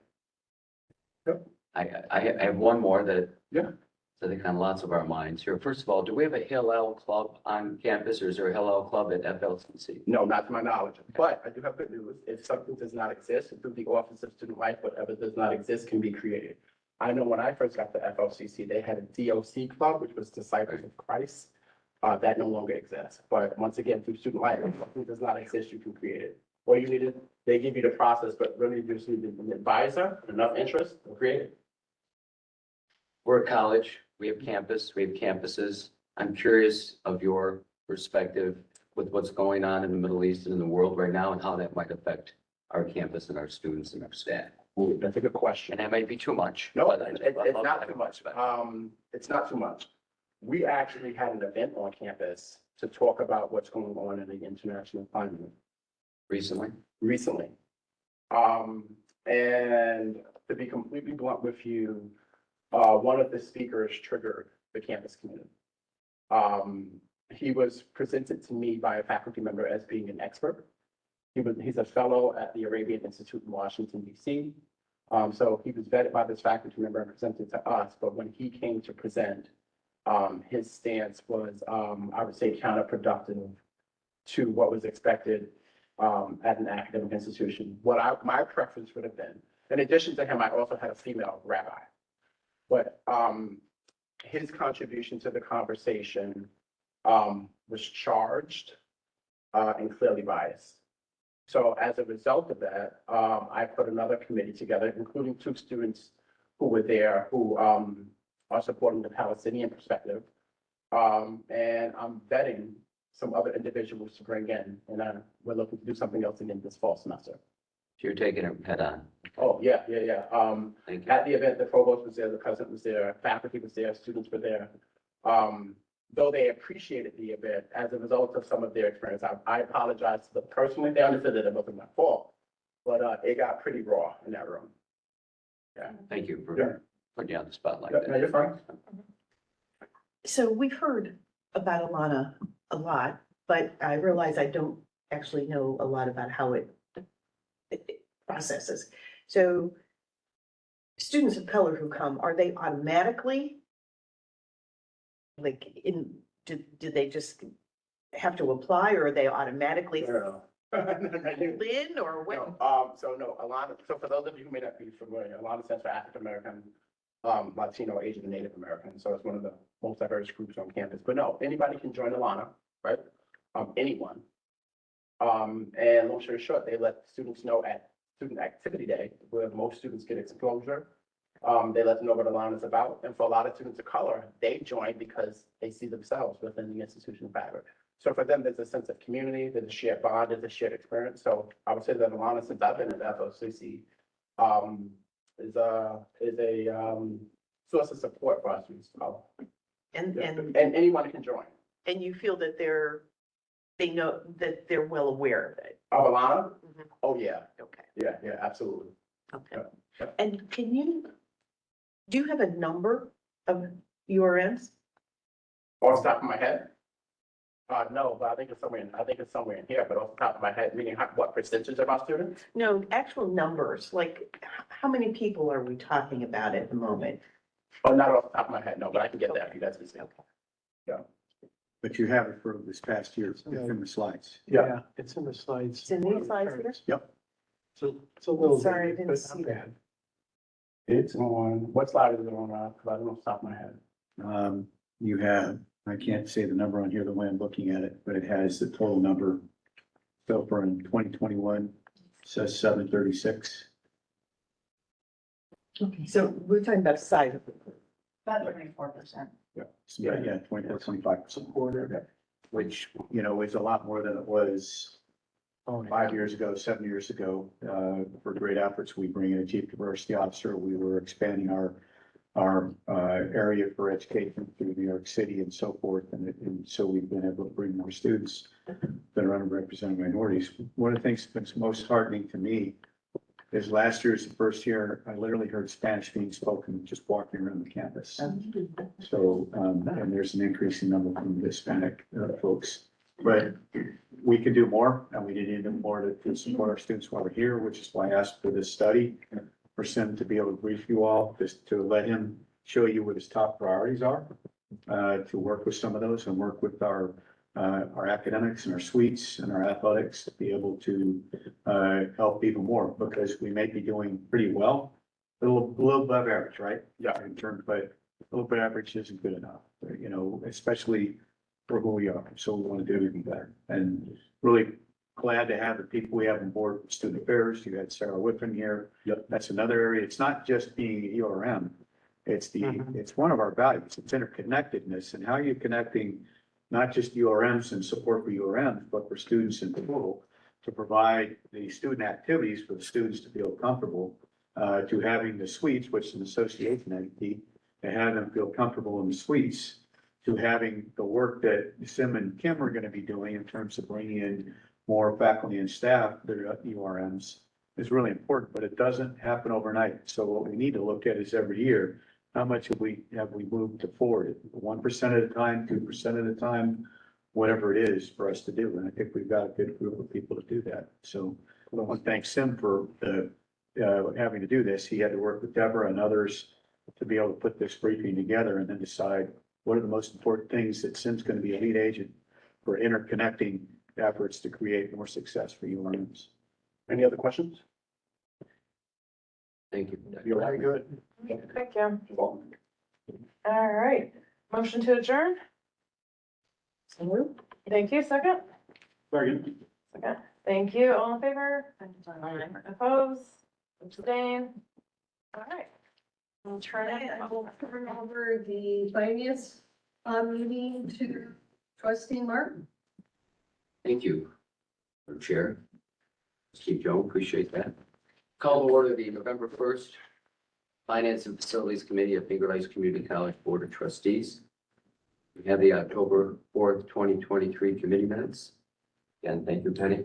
S12: Yep.
S10: I have one more that
S12: Yeah.
S10: I think on lots of our minds here. First of all, do we have a Hillel club on campus, or is there a Hillel club at FLCC?
S12: No, not to my knowledge, but I do have good news. If something does not exist, through the Office of Student Life, whatever does not exist can be created. I know when I first got to FLCC, they had a DOC club, which was Disciples of Christ. That no longer exists. But once again, through Student Life, if something does not exist, you can create it. Or you need it, they give you the process, but really you just need an advisor, enough interest to create it.
S10: We're a college, we have campus, we have campuses. I'm curious of your perspective with what's going on in the Middle East and in the world right now and how that might affect our campus and our students and our staff.
S12: Ooh, that's a good question.
S10: And that might be too much.
S12: No,
S10: but
S12: it's
S10: I'd love to
S12: not
S10: have
S12: too
S10: your
S12: much.
S10: perspective.
S12: It's not too much. We actually had an event on campus to talk about what's going on in the international climate
S10: Recently?
S12: recently. And to be completely blunt with you, one of the speakers triggered the campus community. He was presented to me by a faculty member as being an expert. He's a fellow at the Arabian Institute in Washington, D.C. So he was vetted by this faculty member and presented to us. But when he came to present, his stance was, I would say, counterproductive to what was expected at an academic institution. My preference would have been, in addition to him, I also had a female rabbi. But his contribution to the conversation was charged and clearly biased. So as a result of that, I put another committee together, including 2 students who were there who are supporting the Palestinian perspective. And I'm vetting some other individuals to bring in, and we're looking to do something else again this fall semester.
S10: So you're taking it head on.
S12: Oh, yeah.
S10: Thank you.
S12: At the event, the provost was there, the president was there, faculty was there, students were there. Though they appreciated the event, as a result of some of their experience, I apologize to them personally. They understood that it wasn't my fault, but it got pretty raw in that room. Yeah.
S10: Thank you
S12: Yeah.
S10: for putting you on the spot like
S12: Yeah,
S10: that.
S12: no, you're fine.
S3: So we've heard about Alana a lot, but I realize I don't actually know a lot about how it processes. So students of color who come, are they automatically like do they just have to apply or are they automatically
S12: No.
S3: pulled in or what?
S12: No, Alana, so for those of you who may not be familiar, Alana stands for African American, Latino, Asian, and Native American. So it's one of the most diverse groups on campus. But no, anybody can join Alana, right? Anyone. And long story short, they let students know at Student Activity Day, where most students get exposure. They let them know what Alana is about. And for a lot of students of color, they join because they see themselves within the institution fabric. So for them, there's a sense of community, there's a shared bond, there's a shared experience. So I would say that Alana, since I've been in the FLCC, is a source of support for our students of color.
S3: And
S12: anyone can join.
S3: and you feel that they know that they're well aware of it?
S12: Of Alana?
S3: Mhm.
S12: Oh, yeah.
S3: Okay,
S12: Yeah, absolutely.
S3: okay.
S12: Yeah.
S3: And do you have a number of URMs?
S12: Off the top of my head? No, but I think it's somewhere in here, but off the top of my head, meaning what percentage of our students?
S3: No, actual numbers, like how many people are we talking about at the moment?
S12: Oh, not off the top of my head, no, but I can get that for you, that's easy.
S13: But you have it for this past year from the slides.
S12: Yeah.
S7: It's in the slides.
S3: It's in these slides here?
S13: Yep.
S7: So it's a little.
S3: Sorry, I
S7: bit,
S3: didn't
S7: but
S3: see
S7: not
S3: that.
S7: bad.
S12: It's on, what slide is it on, because I don't know off the top of my head.
S13: You have, I can't say the number on here the way I'm looking at it, but it has the total number. So for in 2021, says 736.
S3: Okay. So we're talking about size.
S8: About 24%.
S13: Yeah, 24, 25% quarter, which, you know, is a lot more than it was
S7: Oh,
S13: 5 years ago, 7 years ago. For great efforts, we bring in a chief diversity officer. We were expanding our area for education through New York City and so forth. And so we've been able to bring more students that are underrepresented minorities. One of the things that's most heartening to me is last year's the first year, I literally heard Spanish being spoken just walking around the campus. So, and there's an increasing number from Hispanic folks. But we can do more, and we need even more to support our students while we're here, which is why I asked for this study. For Sim to be able to brief you all, just to let him show you what his top priorities are, to work with some of those and work with our academics and our suites and our athletics to be able to help even more, because we may be doing pretty well, a little above average, right?
S12: Yeah.
S13: In terms, but a little bit average isn't good enough, you know, especially for who we are. So we want to do even better, and really glad to have the people we have on board with student affairs. You had Sarah Whiffen here.
S12: Yep.
S13: That's another area. It's not just being an ERM. It's it's one of our values. It's interconnectedness, and how you're connecting not just URMs and support for URMs, but for students in total, to provide the student activities for the students to feel comfortable, to having the suites, which is an association entity, to have them feel comfortable in the suites, to having the work that Sim and Kim are going to be doing in terms of bringing in more faculty and staff that are URMs is really important, but it doesn't happen overnight. So what we need to look at is every year, how much have we moved to forward? 1% at a time, 2% at a time, whatever it is for us to do. And I think we've got a good group of people to do that. So I want to thank Sim for having to do this. He had to work with Deborah and others to be able to put this briefing together and then decide what are the most important things that Sim's going to be a lead agent for interconnecting efforts to create more success for URMs.
S12: Any other questions?
S10: Thank you.
S12: You're
S7: Very good.
S6: Thank you.
S12: welcome.
S6: All right. Motion to adjourn. Thank you. Second.
S12: Very good.
S6: Second. Thank you. All in favor? Oppose? Abstain? All right. We'll turn it.
S1: I will turn over the finance meeting to trustee Martin.
S10: Thank you, Madam Chair. Steve Jones, appreciate that. Call to order the November 1st Finance and Facilities Committee of Finger Lakes Community College Board of Trustees. We have the October 4th, 2023 committee minutes. Again, thank you, Penny,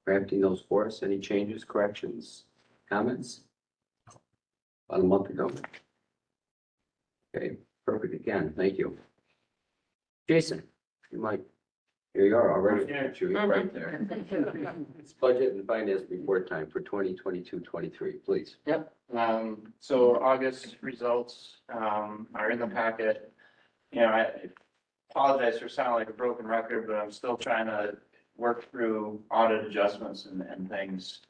S10: crafting those for us. Any changes, corrections, comments? About a month ago. Okay, perfect again. Thank you. Jason, you might, here you are already. You're right there. It's budget and finance report time for 2022-23, please.
S14: Yep, so August results, are in the packet. You know,
S12: apologize for sounding like a broken record, but I'm still trying to work through audit adjustments and things,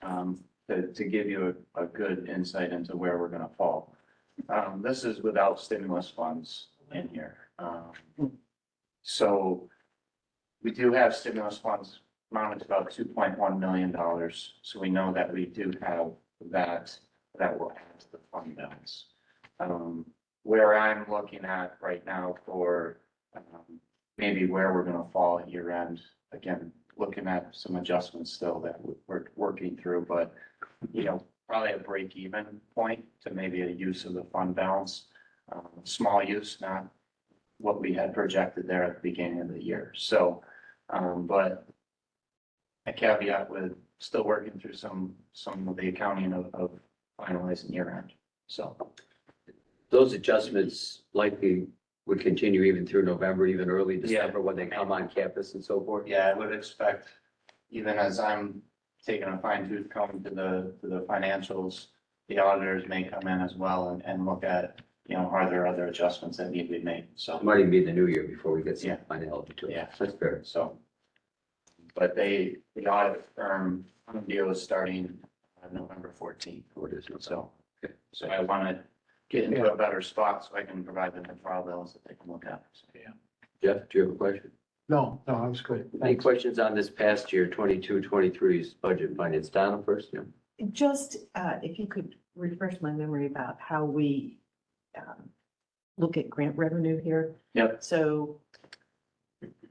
S12: to give you a good insight into where we're gonna fall. This is without stimulus funds in here. So we do have stimulus funds amounted to about $2.1 million. So we know that we do have that will add to the fund balance. Where I'm looking at right now for maybe where we're gonna fall at year end, again, looking at some adjustments still that we're working through, but probably a break even point to maybe a use of the fund balance. Small use, not what we had projected there at the beginning of the year. So, but a caveat with still working through some of the accounting of finalizing year end. So
S10: Those adjustments likely would continue even through November, even early December when they come on campus and so forth.
S12: yeah, I would expect, even as I'm taking a fine tooth comb to the financials, the auditors may come in as well and look at, are there other adjustments that need to be made? So,
S10: It might even be the new year before we get some
S12: Yeah.
S10: finality to it.
S12: Yeah.
S10: That's fair.
S12: so. But the audit firm, deal is starting on November 14th.
S10: Or it is, no.
S12: So,
S10: Okay.
S12: so I want to get into a better spot so I can provide them the file bills that they can look at. So, yeah.
S10: Jeff, do you have a question?
S7: No, I was good.
S10: Any questions on this past year, 22-23's budget and finance? Donna first, yeah.
S3: Just, if you could refresh my memory about how we look at grant revenue here.
S12: Yep.
S3: So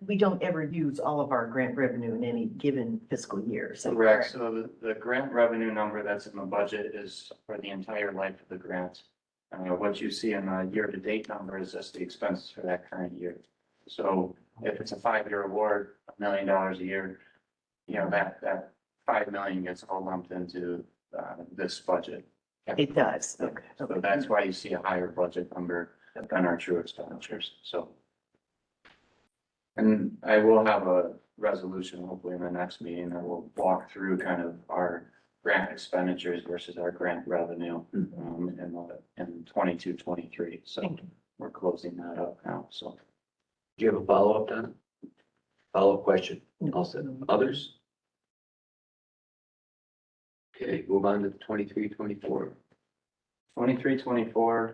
S3: we don't ever use all of our grant revenue in any given fiscal year. So
S12: Correct. So the grant revenue number that's in the budget is for the entire life of the grant. What you see in the year-to-date number is just the expenses for that current year. So if it's a 5-year award, $1 million a year, that 5 million gets all lumped into this budget.
S3: it does. Okay.
S12: So that's why you see a higher budget number than our true expenditures, so. And I will have a resolution hopefully in the next meeting that will walk through kind of our grant expenditures versus our grant revenue, in 22-23. So
S3: Thank you.
S12: we're closing that up now, so.
S10: Do you have a follow-up, Donna? Follow-up question? Also, others? Okay, move on to 23-24.
S12: 23-24,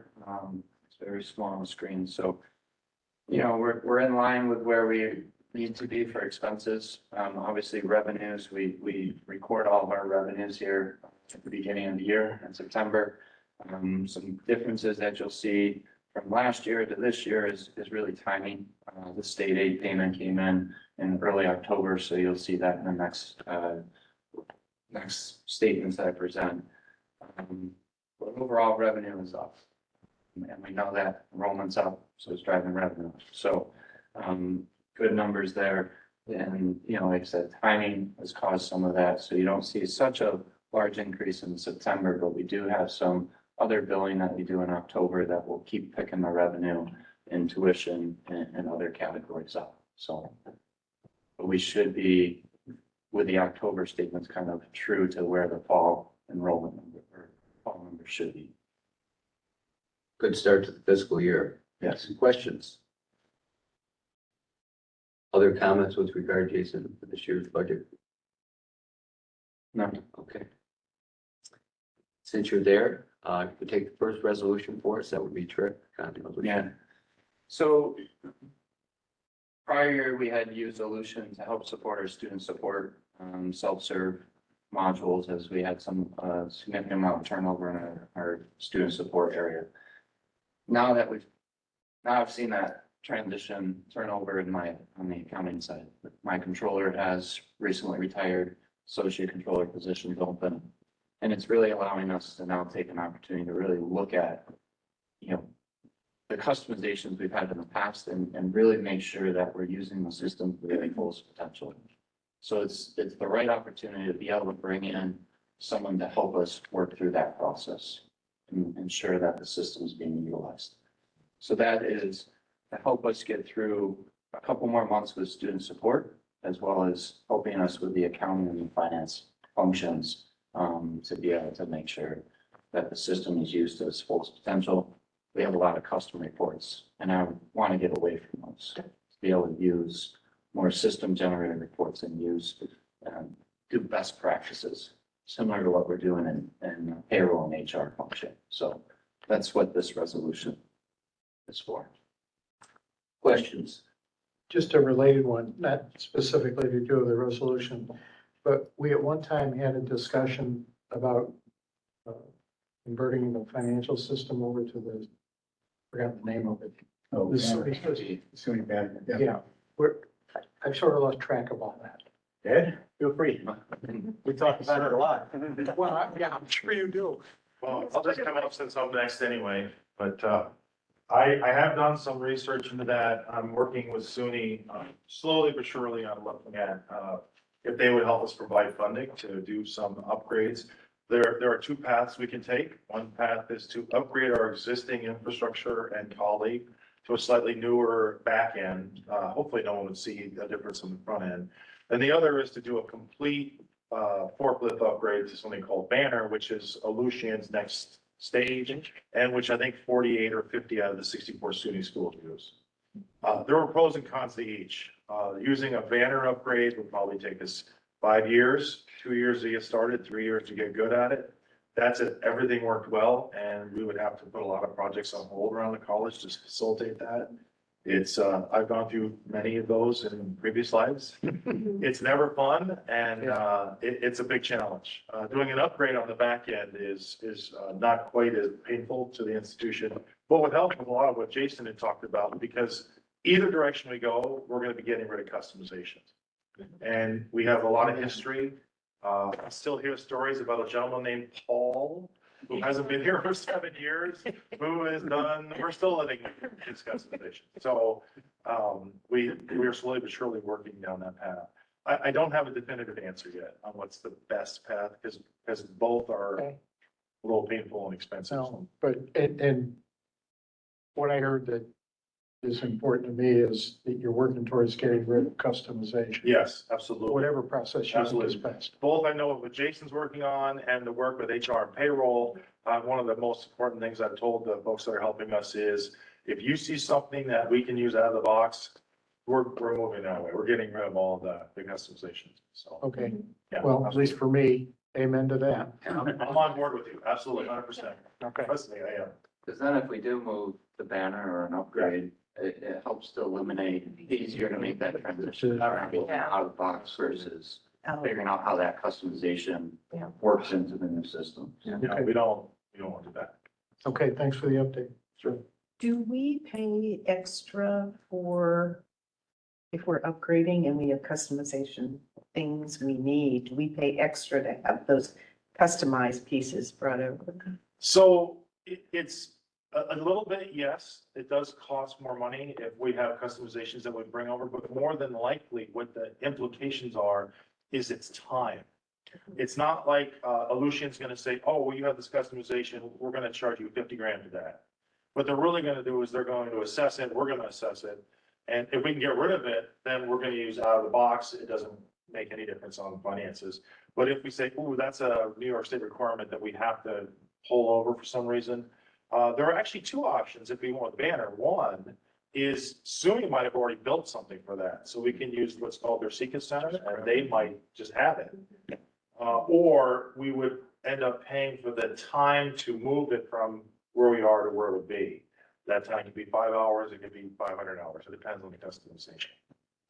S12: it's very small on the screen, so, we're in line with where we need to be for expenses. Obviously revenues, we record all of our revenues here at the beginning of the year in September. Some differences that you'll see from last year to this year is really timing. The state aid payment came in early October, so you'll see that in the next statements that I present. But overall revenue is up. And we know that enrollment's up, so it's driving revenue. So, good numbers there. And, like I said, timing has caused some of that. So you don't see such a large increase in September, but we do have some other billing that we do in October that will keep picking the revenue and tuition and other categories up. So but we should be, with the October statements, kind of true to where the fall enrollment number or fall number should be.
S10: Good start to the fiscal year.
S12: Yes.
S10: Some questions? Other comments with regard, Jason, to this year's budget?
S12: No.
S10: Okay. Since you're there, you could take the first resolution for us. That would be terrific.
S12: Yeah. So prior year, we had used Solution to help support our student support, self-serve modules as we had some significant amount of turnover in our student support area. Now I've seen that transition turnover on the accounting side. My controller has recently retired, associate controller positions open. And it's really allowing us to now take an opportunity to really look at, the customizations we've had in the past and really make sure that we're using the system to their fullest potential. So it's the right opportunity to be able to bring in someone to help us work through that process and ensure that the system is being utilized. So that is to help us get through a couple more months with student support, as well as helping us with the accounting and finance functions, to be able to make sure that the system is used to its fullest potential. We have a lot of custom reports and I want to get away from those.
S14: be able to use more system generated reports and use, do best practices, similar to what we're doing in payroll and HR function. So that's what this resolution is for. Questions?
S7: Just a related one, not specifically to do with the resolution, but we at one time had a discussion about converting the financial system over to the, forgot the name of it.
S13: Oh,
S7: This-
S13: SUNY Bank, yeah.
S7: Yeah, I've sort of lost track of all that.
S13: Ed, feel free. We talked about it a lot.
S7: Well, yeah, I'm sure you do.
S15: Well, I'll just come up since I'm next anyway, but I have done some research into that. I'm working with SUNY slowly but surely on looking at if they would help us provide funding to do some upgrades. There are two paths we can take. One path is to upgrade our existing infrastructure and colleague to a slightly newer back end. Hopefully no one would see a difference in the front end. And the other is to do a complete forklift upgrade to something called Banner, which is Aleutian's next stage, and which I think 48 or 50 out of the 64 SUNY schools use. There are pros and cons to each. Using a Banner upgrade would probably take us 5 years, 2 years to get started, 3 years to get good at it. That's if everything worked well, and we would have to put a lot of projects on hold around the college to facilitate that. It's, I've gone through many of those in previous lives. It's never fun, and it's a big challenge. Doing an upgrade on the back end is not quite as painful to the institution, but would help with a lot of what Jason had talked about, because either direction we go, we're gonna be getting rid of customizations. And we have a lot of history. I still hear stories about a gentleman named Paul, who hasn't been here for 7 years, who is done, we're still letting his customization. So, we are slowly but surely working down that path. I don't have a definitive answer yet on what's the best path, because both are a little painful and expensive.
S7: No, but, and what I heard that is important to me is that you're working towards getting rid of customization.
S15: Yes, absolutely.
S7: Whatever process you think is
S15: Absolutely.
S7: best.
S15: Both I know what Jason's working on and the work with HR and payroll. One of the most important things I've told the folks that are helping us is, if you see something that we can use out of the box, we're moving that way. We're getting rid of all the customizations. So,
S7: Okay,
S15: yeah,
S7: well, at least for me, amen to that.
S15: I'm on board with you. Absolutely, 100%.
S7: Okay.
S15: Trust me, I am.
S14: Because then if we do move the Banner or an upgrade, it helps to eliminate, easier to make that transition out of the box versus figuring out how that customization works into the new system.
S15: No, we don't want to do that.
S7: Okay, thanks for the update.
S15: Sure.
S3: Do we pay extra for, if we're upgrading and we have customization things we need, do we pay extra to have those customized pieces brought over?
S15: So it's a little bit, yes, it does cost more money if we have customizations that we bring over, but more than likely what the implications are is it's time. It's not like Aleutian's gonna say, oh, well, you have this customization, we're gonna charge you 50 grand for that. What they're really gonna do is they're going to assess it, we're gonna assess it. And if we can get rid of it, then we're gonna use out of the box. It doesn't make any difference on finances. But if we say, oh, that's a New York State requirement that we have to pull over for some reason, there are actually two options if we want Banner. One is SUNY might have already built something for that. So we can use what's called their Seeker Center, and they might just have it. Or we would end up paying for the time to move it from where we are to where it would be. That time could be 5 hours, it could be 500 hours. It depends on the customization.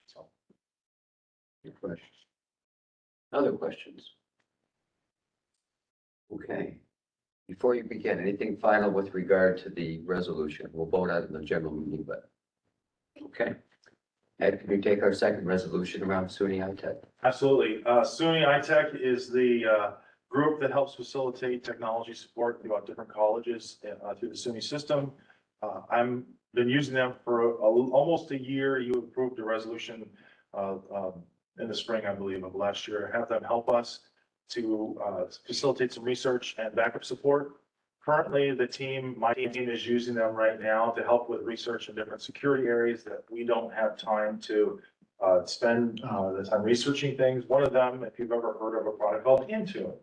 S15: So.
S10: Good questions. Other questions? Okay. Before you begin, anything final with regard to the resolution? We'll vote out in the general meeting, but. Okay. Ed, can you take our second resolution around SUNY ITech?
S15: Absolutely. SUNY ITech is the group that helps facilitate technology support throughout different colleges through the SUNY system. I'm been using them for almost a year. You approved a resolution in the spring, I believe, of last year. Have them help us to facilitate some research and backup support. Currently, my team is using them right now to help with research in different security areas that we don't have time to spend the time researching things. One of them, if you've ever heard of a product called Intune,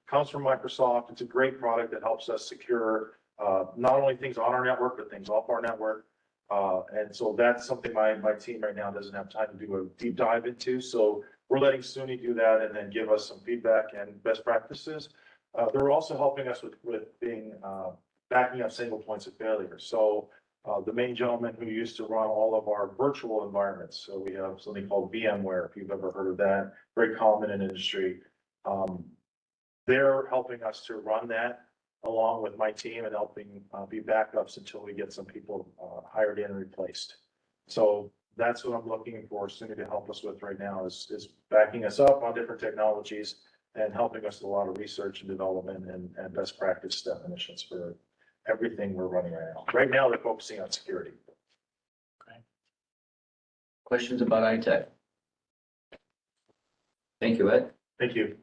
S15: comes from Microsoft. It's a great product that helps us secure not only things on our network, but things off our network. And so that's something my team right now doesn't have time to do a deep dive into. So we're letting SUNY do that and then give us some feedback and best practices. They're also helping us with being, backing up single points of failure. So the main gentleman who used to run all of our virtual environments. So we have something called VMware, if you've ever heard of that, very common in industry. They're helping us to run that along with my team and helping be backups until we get some people hired in and replaced. So that's what I'm looking for SUNY to help us with right now is backing us up on different technologies and helping us with a lot of research and development and best practice definitions for everything we're running right now. Right now, they're focusing on security.
S10: Questions about ITech? Thank you, Ed.
S15: Thank you.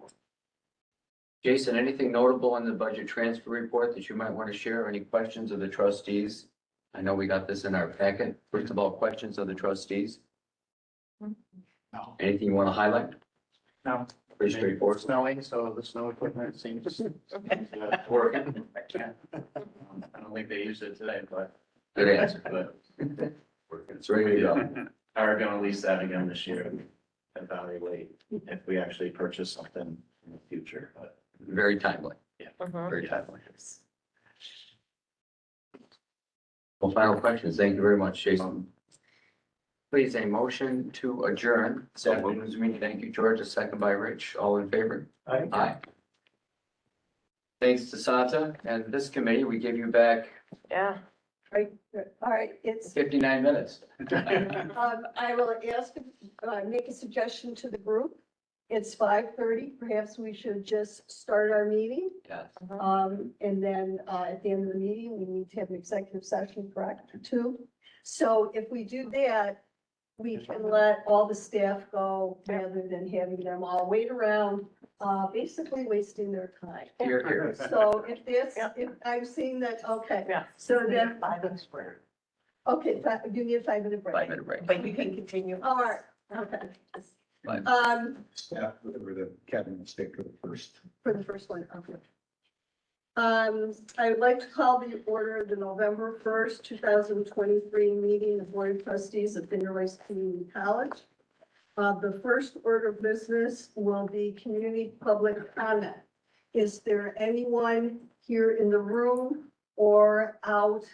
S10: Jason, anything notable in the budget transfer report that you might want to share? Any questions of the trustees? I know we got this in our packet. First of all, questions of the trustees?
S7: No.
S10: Anything you want to highlight?
S7: No.
S10: Pretty straightforward.
S7: Snowing, so the snow equipment seems
S10: Working.
S14: I can't. I don't think they used it today, but.
S10: Good answer.
S14: But
S10: It's ready to go.
S14: are gonna lease that again this year and evaluate if we actually purchase something in the future, but.
S10: Very timely.
S6: Mhm.
S10: Very timely. Well, final questions. Thank you very much, Jason. Please, a motion to adjourn this afternoon's meeting. Thank you, George. A second by Rich. All in favor?
S15: Aye.
S10: Aye. Thanks to Santa and this committee. We give you back
S6: Yeah.
S1: Right, all right, it's,
S10: 59 minutes.
S1: I will ask, make a suggestion to the group. It's 5:30, perhaps we should just start our meeting.
S10: Yes.
S1: And then, at the end of the meeting, we need to have an executive session, correct, too? So if we do that, we can let all the staff go rather than having them all wait around, basically wasting their time.
S10: Here, here.
S1: So if this, if I'm seeing that, okay.
S3: Yeah.
S1: So then,
S3: 5 minutes break.
S1: okay, you need a 5-minute break.
S10: 5-minute break.
S3: But you can continue.
S1: All right, okay.
S10: Fine.
S13: Staff, whatever the cabinet mistake for the first.
S1: For the first one, okay. I would like to call the order of the November 1st, 2023 meeting of Board of Trustees of Finger Lakes Community College. The first order of business will be community public comment. Is there anyone here in the room or out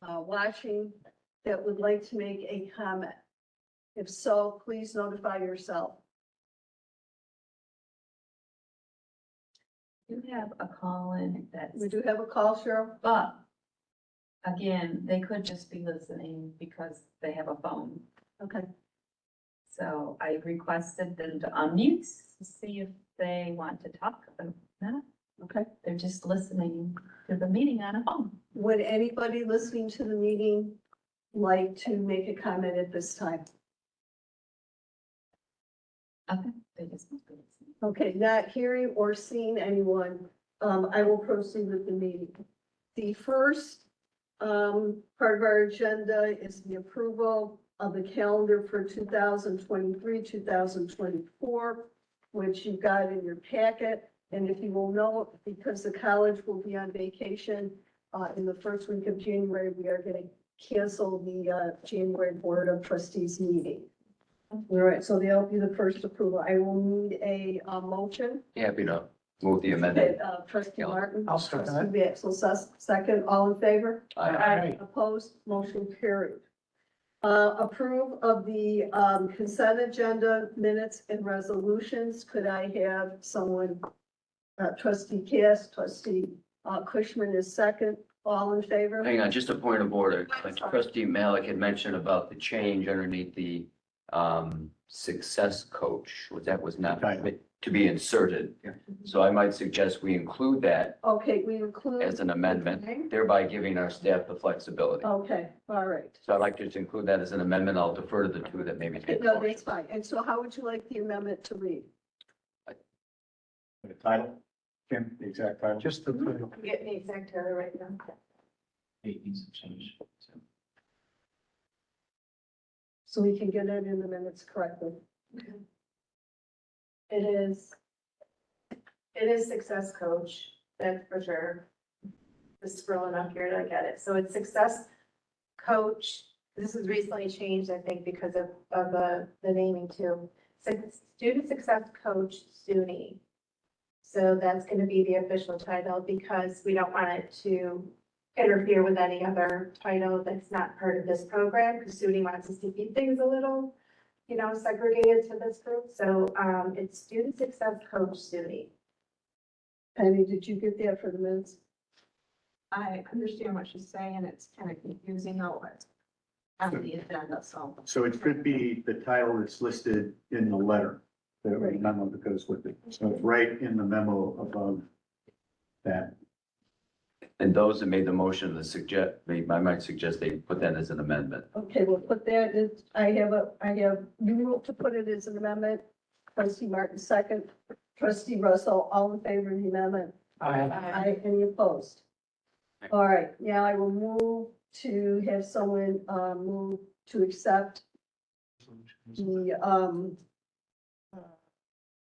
S1: watching that would like to make a comment? If so, please notify yourself.
S16: You have a call in that's,
S1: We do have a call, Cheryl.
S16: but again, they could just be listening because they have a phone.
S1: Okay.
S16: So I requested them to unmute to see if they want to talk about that.
S1: Okay.
S16: They're just listening to the meeting on a phone.
S1: Would anybody listening to the meeting like to make a comment at this time?
S16: Okay, they just must be listening.
S1: Okay, not hearing or seeing anyone, I will proceed with the meeting. The first part of our agenda is the approval of the calendar for 2023, 2024, which you got in your packet. And if you will note, because the college will be on vacation in the first week of January, we are going to cancel the January Board of Trustees meeting. All right, so that'll be the first approval. I will need a motion.
S10: Happy to move the amendment.
S1: Okay, Trustee Martin.
S7: I'll second
S1: Trustee Baxel, second, all in favor?
S10: Aye.
S1: Opposed, motion carried. Approve of the consent agenda minutes and resolutions. Could I have someone, trustee Cass, trustee Cushman is second, all in favor?
S10: Hang on, just a point of order. Like Trustee Malik had mentioned about the change underneath the success coach, that was not to be inserted. So I might suggest we include that
S1: Okay, we include.
S10: as an amendment, thereby giving our staff the flexibility.
S1: Okay, all right.
S10: So I'd like to just include that as an amendment. I'll defer to the two that maybe. take
S1: No,
S10: motion.
S1: that's fine. And so how would you like the amendment to read?
S12: The title?
S13: Kim, the exact title.
S7: Just the.
S9: Get the exact title right now.
S14: It needs to change. So.
S1: So we can get it in the minutes correctly.
S9: It is success coach, that's for sure. Just scrolling up here to get it. So it's success coach, this is recently changed, I think, because of the naming too. So student success coach, SUNY. So that's gonna be the official title because we don't want it to interfere with any other title that's not part of this program, because SUNY wants us to keep things a little, segregated to this group. So, it's student success coach, SUNY.
S1: Penny, did you get that for the minutes?
S16: I understand what she's saying. It's kind of confusing how it's on the agenda, so.
S13: So it could be the title that's listed in the letter, the memo that goes with it. So it's right in the memo above that.
S10: And those that made the motion to suggest, I might suggest they put that as an amendment.
S1: Okay, we'll put that in, I have you moved to put it as an amendment. Trustee Martin, second. Trustee Russell, all in favor of the amendment? Aye. Any opposed? All right, now I will move to have someone, move to accept the,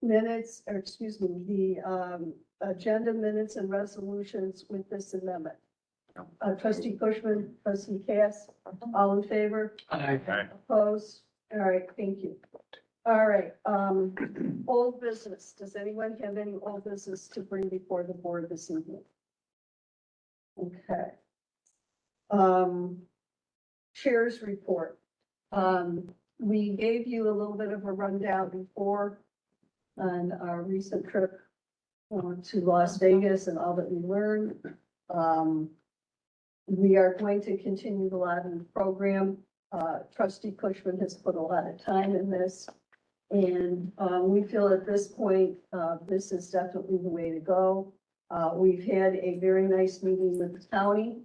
S1: minutes, or excuse me, the, agenda minutes and resolutions with this amendment. Trustee Cushman, trustee Cass, all in favor?
S2: Aye.
S1: Opposed? All right, thank you. All right, old business. Does anyone have any old business to bring before the board this evening? Okay. Chair's report. We gave you a little bit of a rundown before on our recent trip to Las Vegas and all that we learned. We are going to continue the lobbying program. Trustee Cushman has put a lot of time in this. And we feel at this point, this is definitely the way to go. We've had a very nice meeting with the county.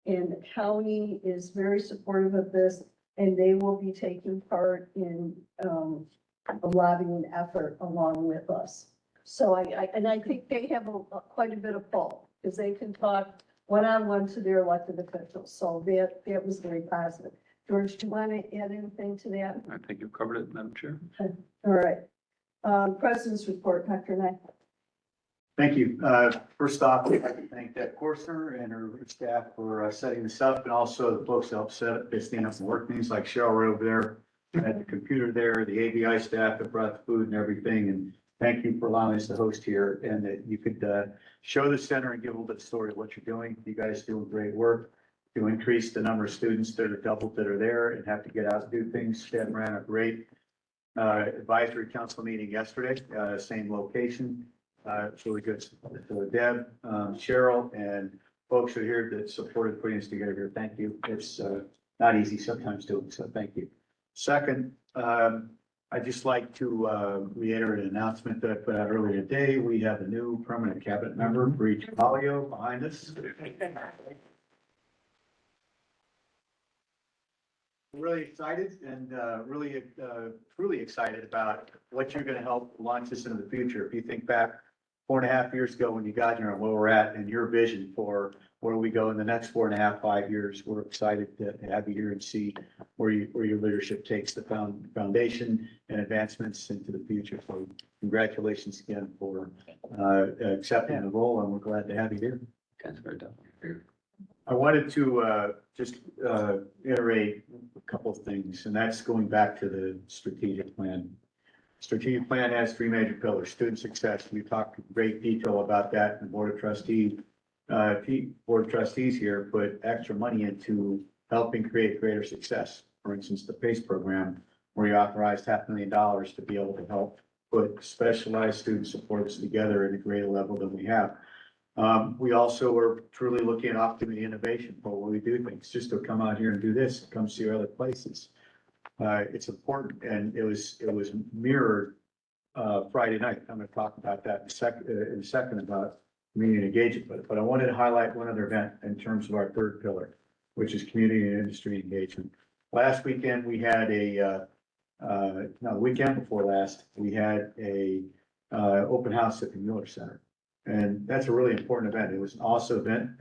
S1: And the county is very supportive of this, and they will be taking part in a lobbying effort along with us. So I think they have quite a bit of pull, because they can talk one-on-one to their elected officials. So that was very positive. George, do you want to add anything to that?
S2: I think you covered it, Madam Chair.
S1: All right. President's report, Dr. Knight.
S13: Thank you. First off, I'd like to thank Deb Corser and her staff for setting this up, and also the folks that helped set up, stand up and work things like Cheryl right over there at the computer there, the ABI staff that brought the food and everything. And thank you for allowing us to host here, and that you could show the center and give a little bit of story of what you're doing. You guys doing great work to increase the number of students that are doubled that are there and have to get out and do things. Deb ran a great advisory council meeting yesterday, same location. It's really good. So Deb, Cheryl, and folks who are here that supported putting this together here, thank you. It's not easy sometimes doing, so thank you. Second, I'd just like to reiterate an announcement that I put out earlier today. We have a new permanent cabinet member, Bree Chapalio, behind us. Really excited and really truly excited about what you're going to help launch this into the future. If you think back 4.5 years ago when you got here and where we're at and your vision for where we go in the next 4.5, 5 years, we're excited to have you here and see where your leadership takes the foundation and advancements into the future. So congratulations again for accepting the role, and we're glad to have you here. I wanted to just iterate a couple of things, and that's going back to the strategic plan. Strategic plan has 3 major pillars: student success. We talked in great detail about that, and the board of trustees here put extra money into helping create greater success. For instance, the PACE program, where you authorized $500,000 to be able to help put specialized student supports together at a greater level than we have. We also are truly looking at opportunity innovation for what we do things. Just to come out here and do this, come see other places. It's important, and it was mirrored Friday night. I'm going to talk about that in a second about community engagement. But I wanted to highlight one other event in terms of our third pillar, which is community and industry engagement. Last weekend we had the weekend before last, we had a open house at the Mueller Center. And that's a really important event. It was an awesome event.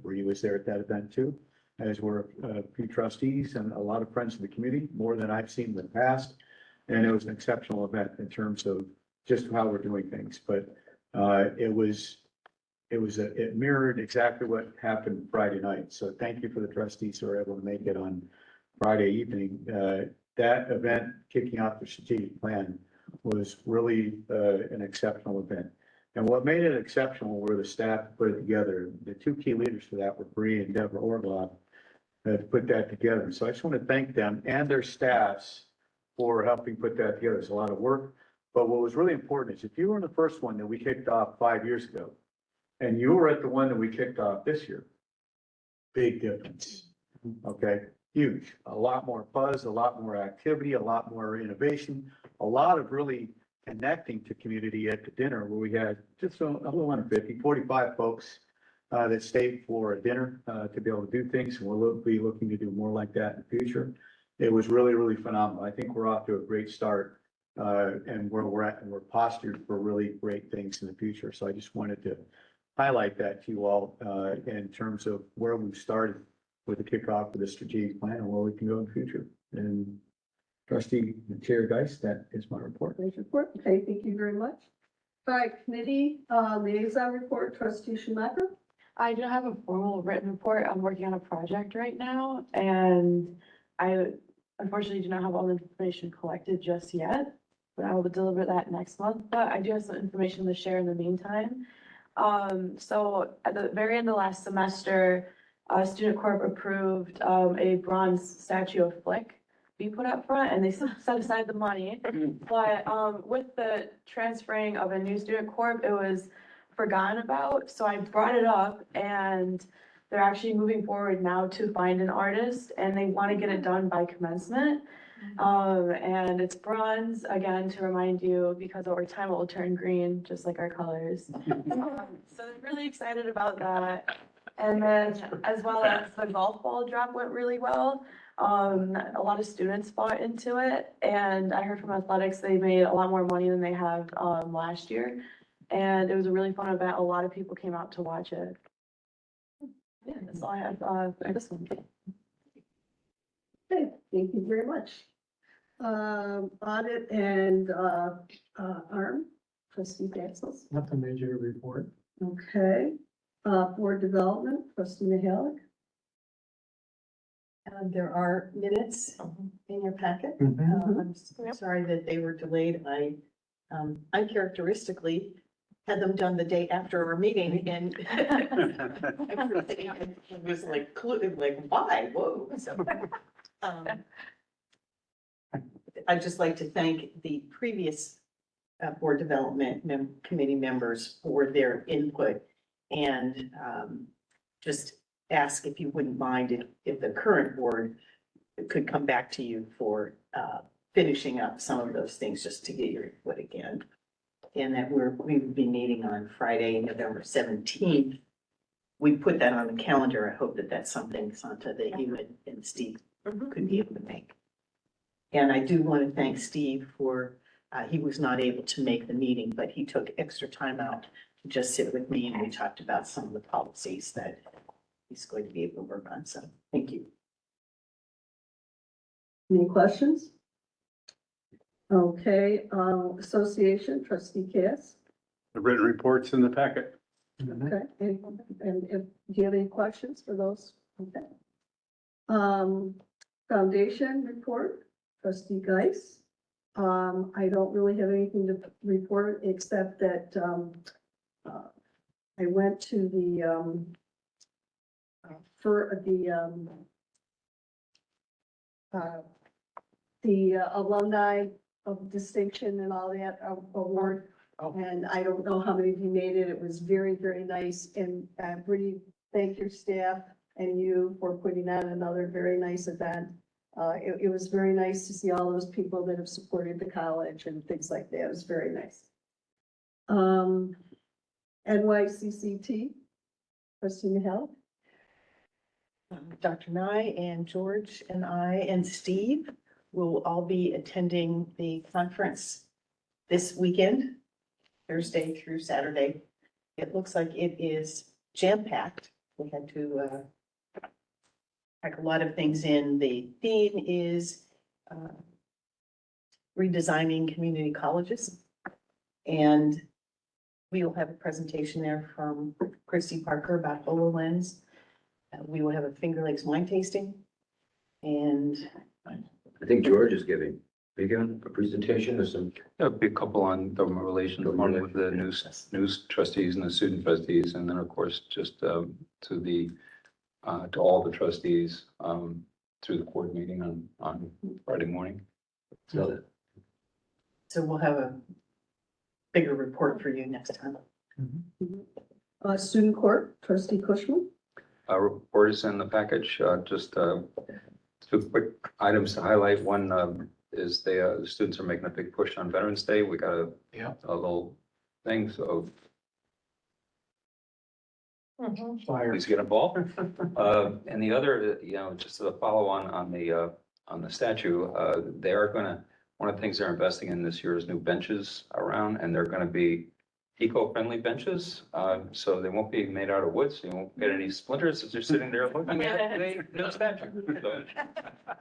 S13: Bree was there at that event too, as were a few trustees and a lot of friends of the community, more than I've seen in the past. And it was an exceptional event in terms of just how we're doing things. But it was it mirrored exactly what happened Friday night. So thank you for the trustees who were able to make it on Friday evening. That event, kicking off the strategic plan, was really an exceptional event. And what made it exceptional were the staff who put it together. The two key leaders for that were Bree and Deborah Orlov that put that together. So I just want to thank them and their staffs for helping put that together. It's a lot of work. But what was really important is if you were in the first one that we kicked off 5 years ago, and you were at the one that we kicked off this year, big difference. Okay, huge. A lot more buzz, a lot more activity, a lot more innovation, a lot of really connecting to community at the dinner where we had just a little under 45 folks that stayed for a dinner to be able to do things. And we'll be looking to do more like that in the future. It was really, really phenomenal. I think we're off to a great start and where we're at, and we're postured for really great things in the future. So I just wanted to highlight that to you all in terms of where we've started with the kickoff of the strategic plan and where we can go in the future. And Trustee Chair Geis, that is my report.
S1: Thank you. Okay, thank you very much. All right, committee liaison report, Trustee Schumacher.
S6: I don't have a formal written report. I'm working on a project right now, and I unfortunately do not have all the information collected just yet, but I will deliver that next month. But I do have some information to share in the meantime. So at the very end of last semester, Student Corp approved a bronze statue of Flick be put up front, and they set aside the money. But with the transferring of a new Student Corp, it was forgotten about. So I brought it up, and they're actually moving forward now to find an artist, and they want to get it done by commencement. And it's bronze, again, to remind you, because over time it will turn green, just like our colors. So they're really excited about that. And then, as well as the golf ball drop went really well. A lot of students bought into it, and I heard from athletics, they made a lot more money than they have last year. And it was a really fun event. A lot of people came out to watch it. Yeah, that's all I have for this one.
S1: Okay, thank you very much. Audit and ARM, Trustee Daxels.
S7: Nothing major to report.
S1: Okay, board development, Trustee Mahalik.
S3: There are minutes in your packet. I'm sorry that they were delayed. I uncharacteristically had them done the day after our meeting, and everything was like, why? Whoa. So, I'd just like to thank the previous board development committee members for their input, and just ask if you wouldn't mind if the current board could come back to you for finishing up some of those things, just to get your input again. And that we would be meeting on Friday, November 17th. We put that on the calendar. I hope that that's something, Santa, that you and Steve could be able to make. And I do want to thank Steve for, he was not able to make the meeting, but he took extra time out to just sit with me, and we talked about some of the policies that he's going to be able to work on. So thank you.
S1: Any questions? Okay, association, Trustee Cass.
S13: The written reports in the packet.
S1: Okay, and if, do you have any questions for those? Okay. Foundation report, Trustee Geis. I don't really have anything to report except that I went to the alumni of distinction and all that award. And I don't know how many of you made it. It was very, very nice. And Brittany, thank your staff and you for putting on another very nice event. It was very nice to see all those people that have supported the college and things like that. It was very nice. NYCCT, Trustee Mahal.
S3: Dr. Nye and George and I and Steve will all be attending the conference this weekend, Thursday through Saturday. It looks like it is jam-packed. We had to pack a lot of things in. The theme is redesigning community colleges. And We will have a presentation there from Christy Parker about HoloLens. We will have a Finger Lakes wine tasting. And
S10: I think George is giving, are you giving a presentation or some?
S2: There'll be a couple on government relations, one with the news trustees and the student trustees, and then, of course, just to all the trustees through the board meeting on Friday morning.
S10: So
S3: so we'll have a bigger report for you next time.
S1: Student court, trustee Cushman.
S2: Report is in the package, just two quick items to highlight. One is the students are making a big push on Veterans Day. We got a little thing, so please get involved. And the other, just as a follow on the statue, they are gonna, one of the things they're investing in this year is new benches around, and they're gonna be eco-friendly benches, so they won't be made out of wood, so you won't get any splinters as you're sitting there looking at the new statue.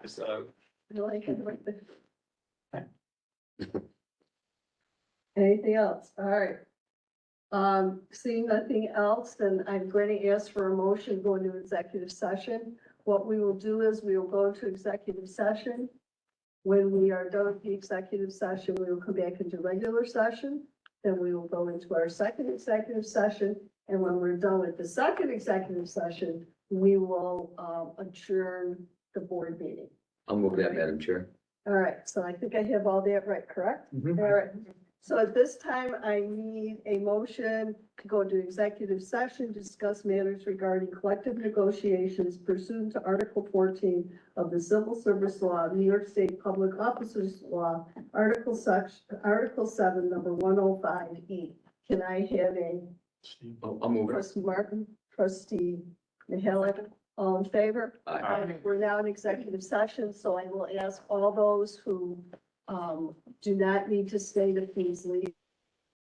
S2: So,
S1: I like it. Anything else? All right. Seeing nothing else, then I'm going to ask for a motion to go into executive session. What we will do is we will go into executive session. When we are done with the executive session, we will come back into regular session. Then we will go into our second executive session. And when we're done with the second executive session, we will adjourn the board meeting.
S10: I'll move that, Madam Chair.
S1: All right, so I think I have all that right, correct? All right, so at this time, I need a motion to go into executive session, discuss matters regarding collective negotiations pursuant to Article 14 of the Civil Service Law, New York State Public Officers Law, Article 7, number 105E. Can I have a
S10: I'll move it.
S1: trustee Martin, trustee Mihalik, all in favor?
S10: Aye.
S1: We're now in executive session, so I will ask all those who do not need to stay to please leave.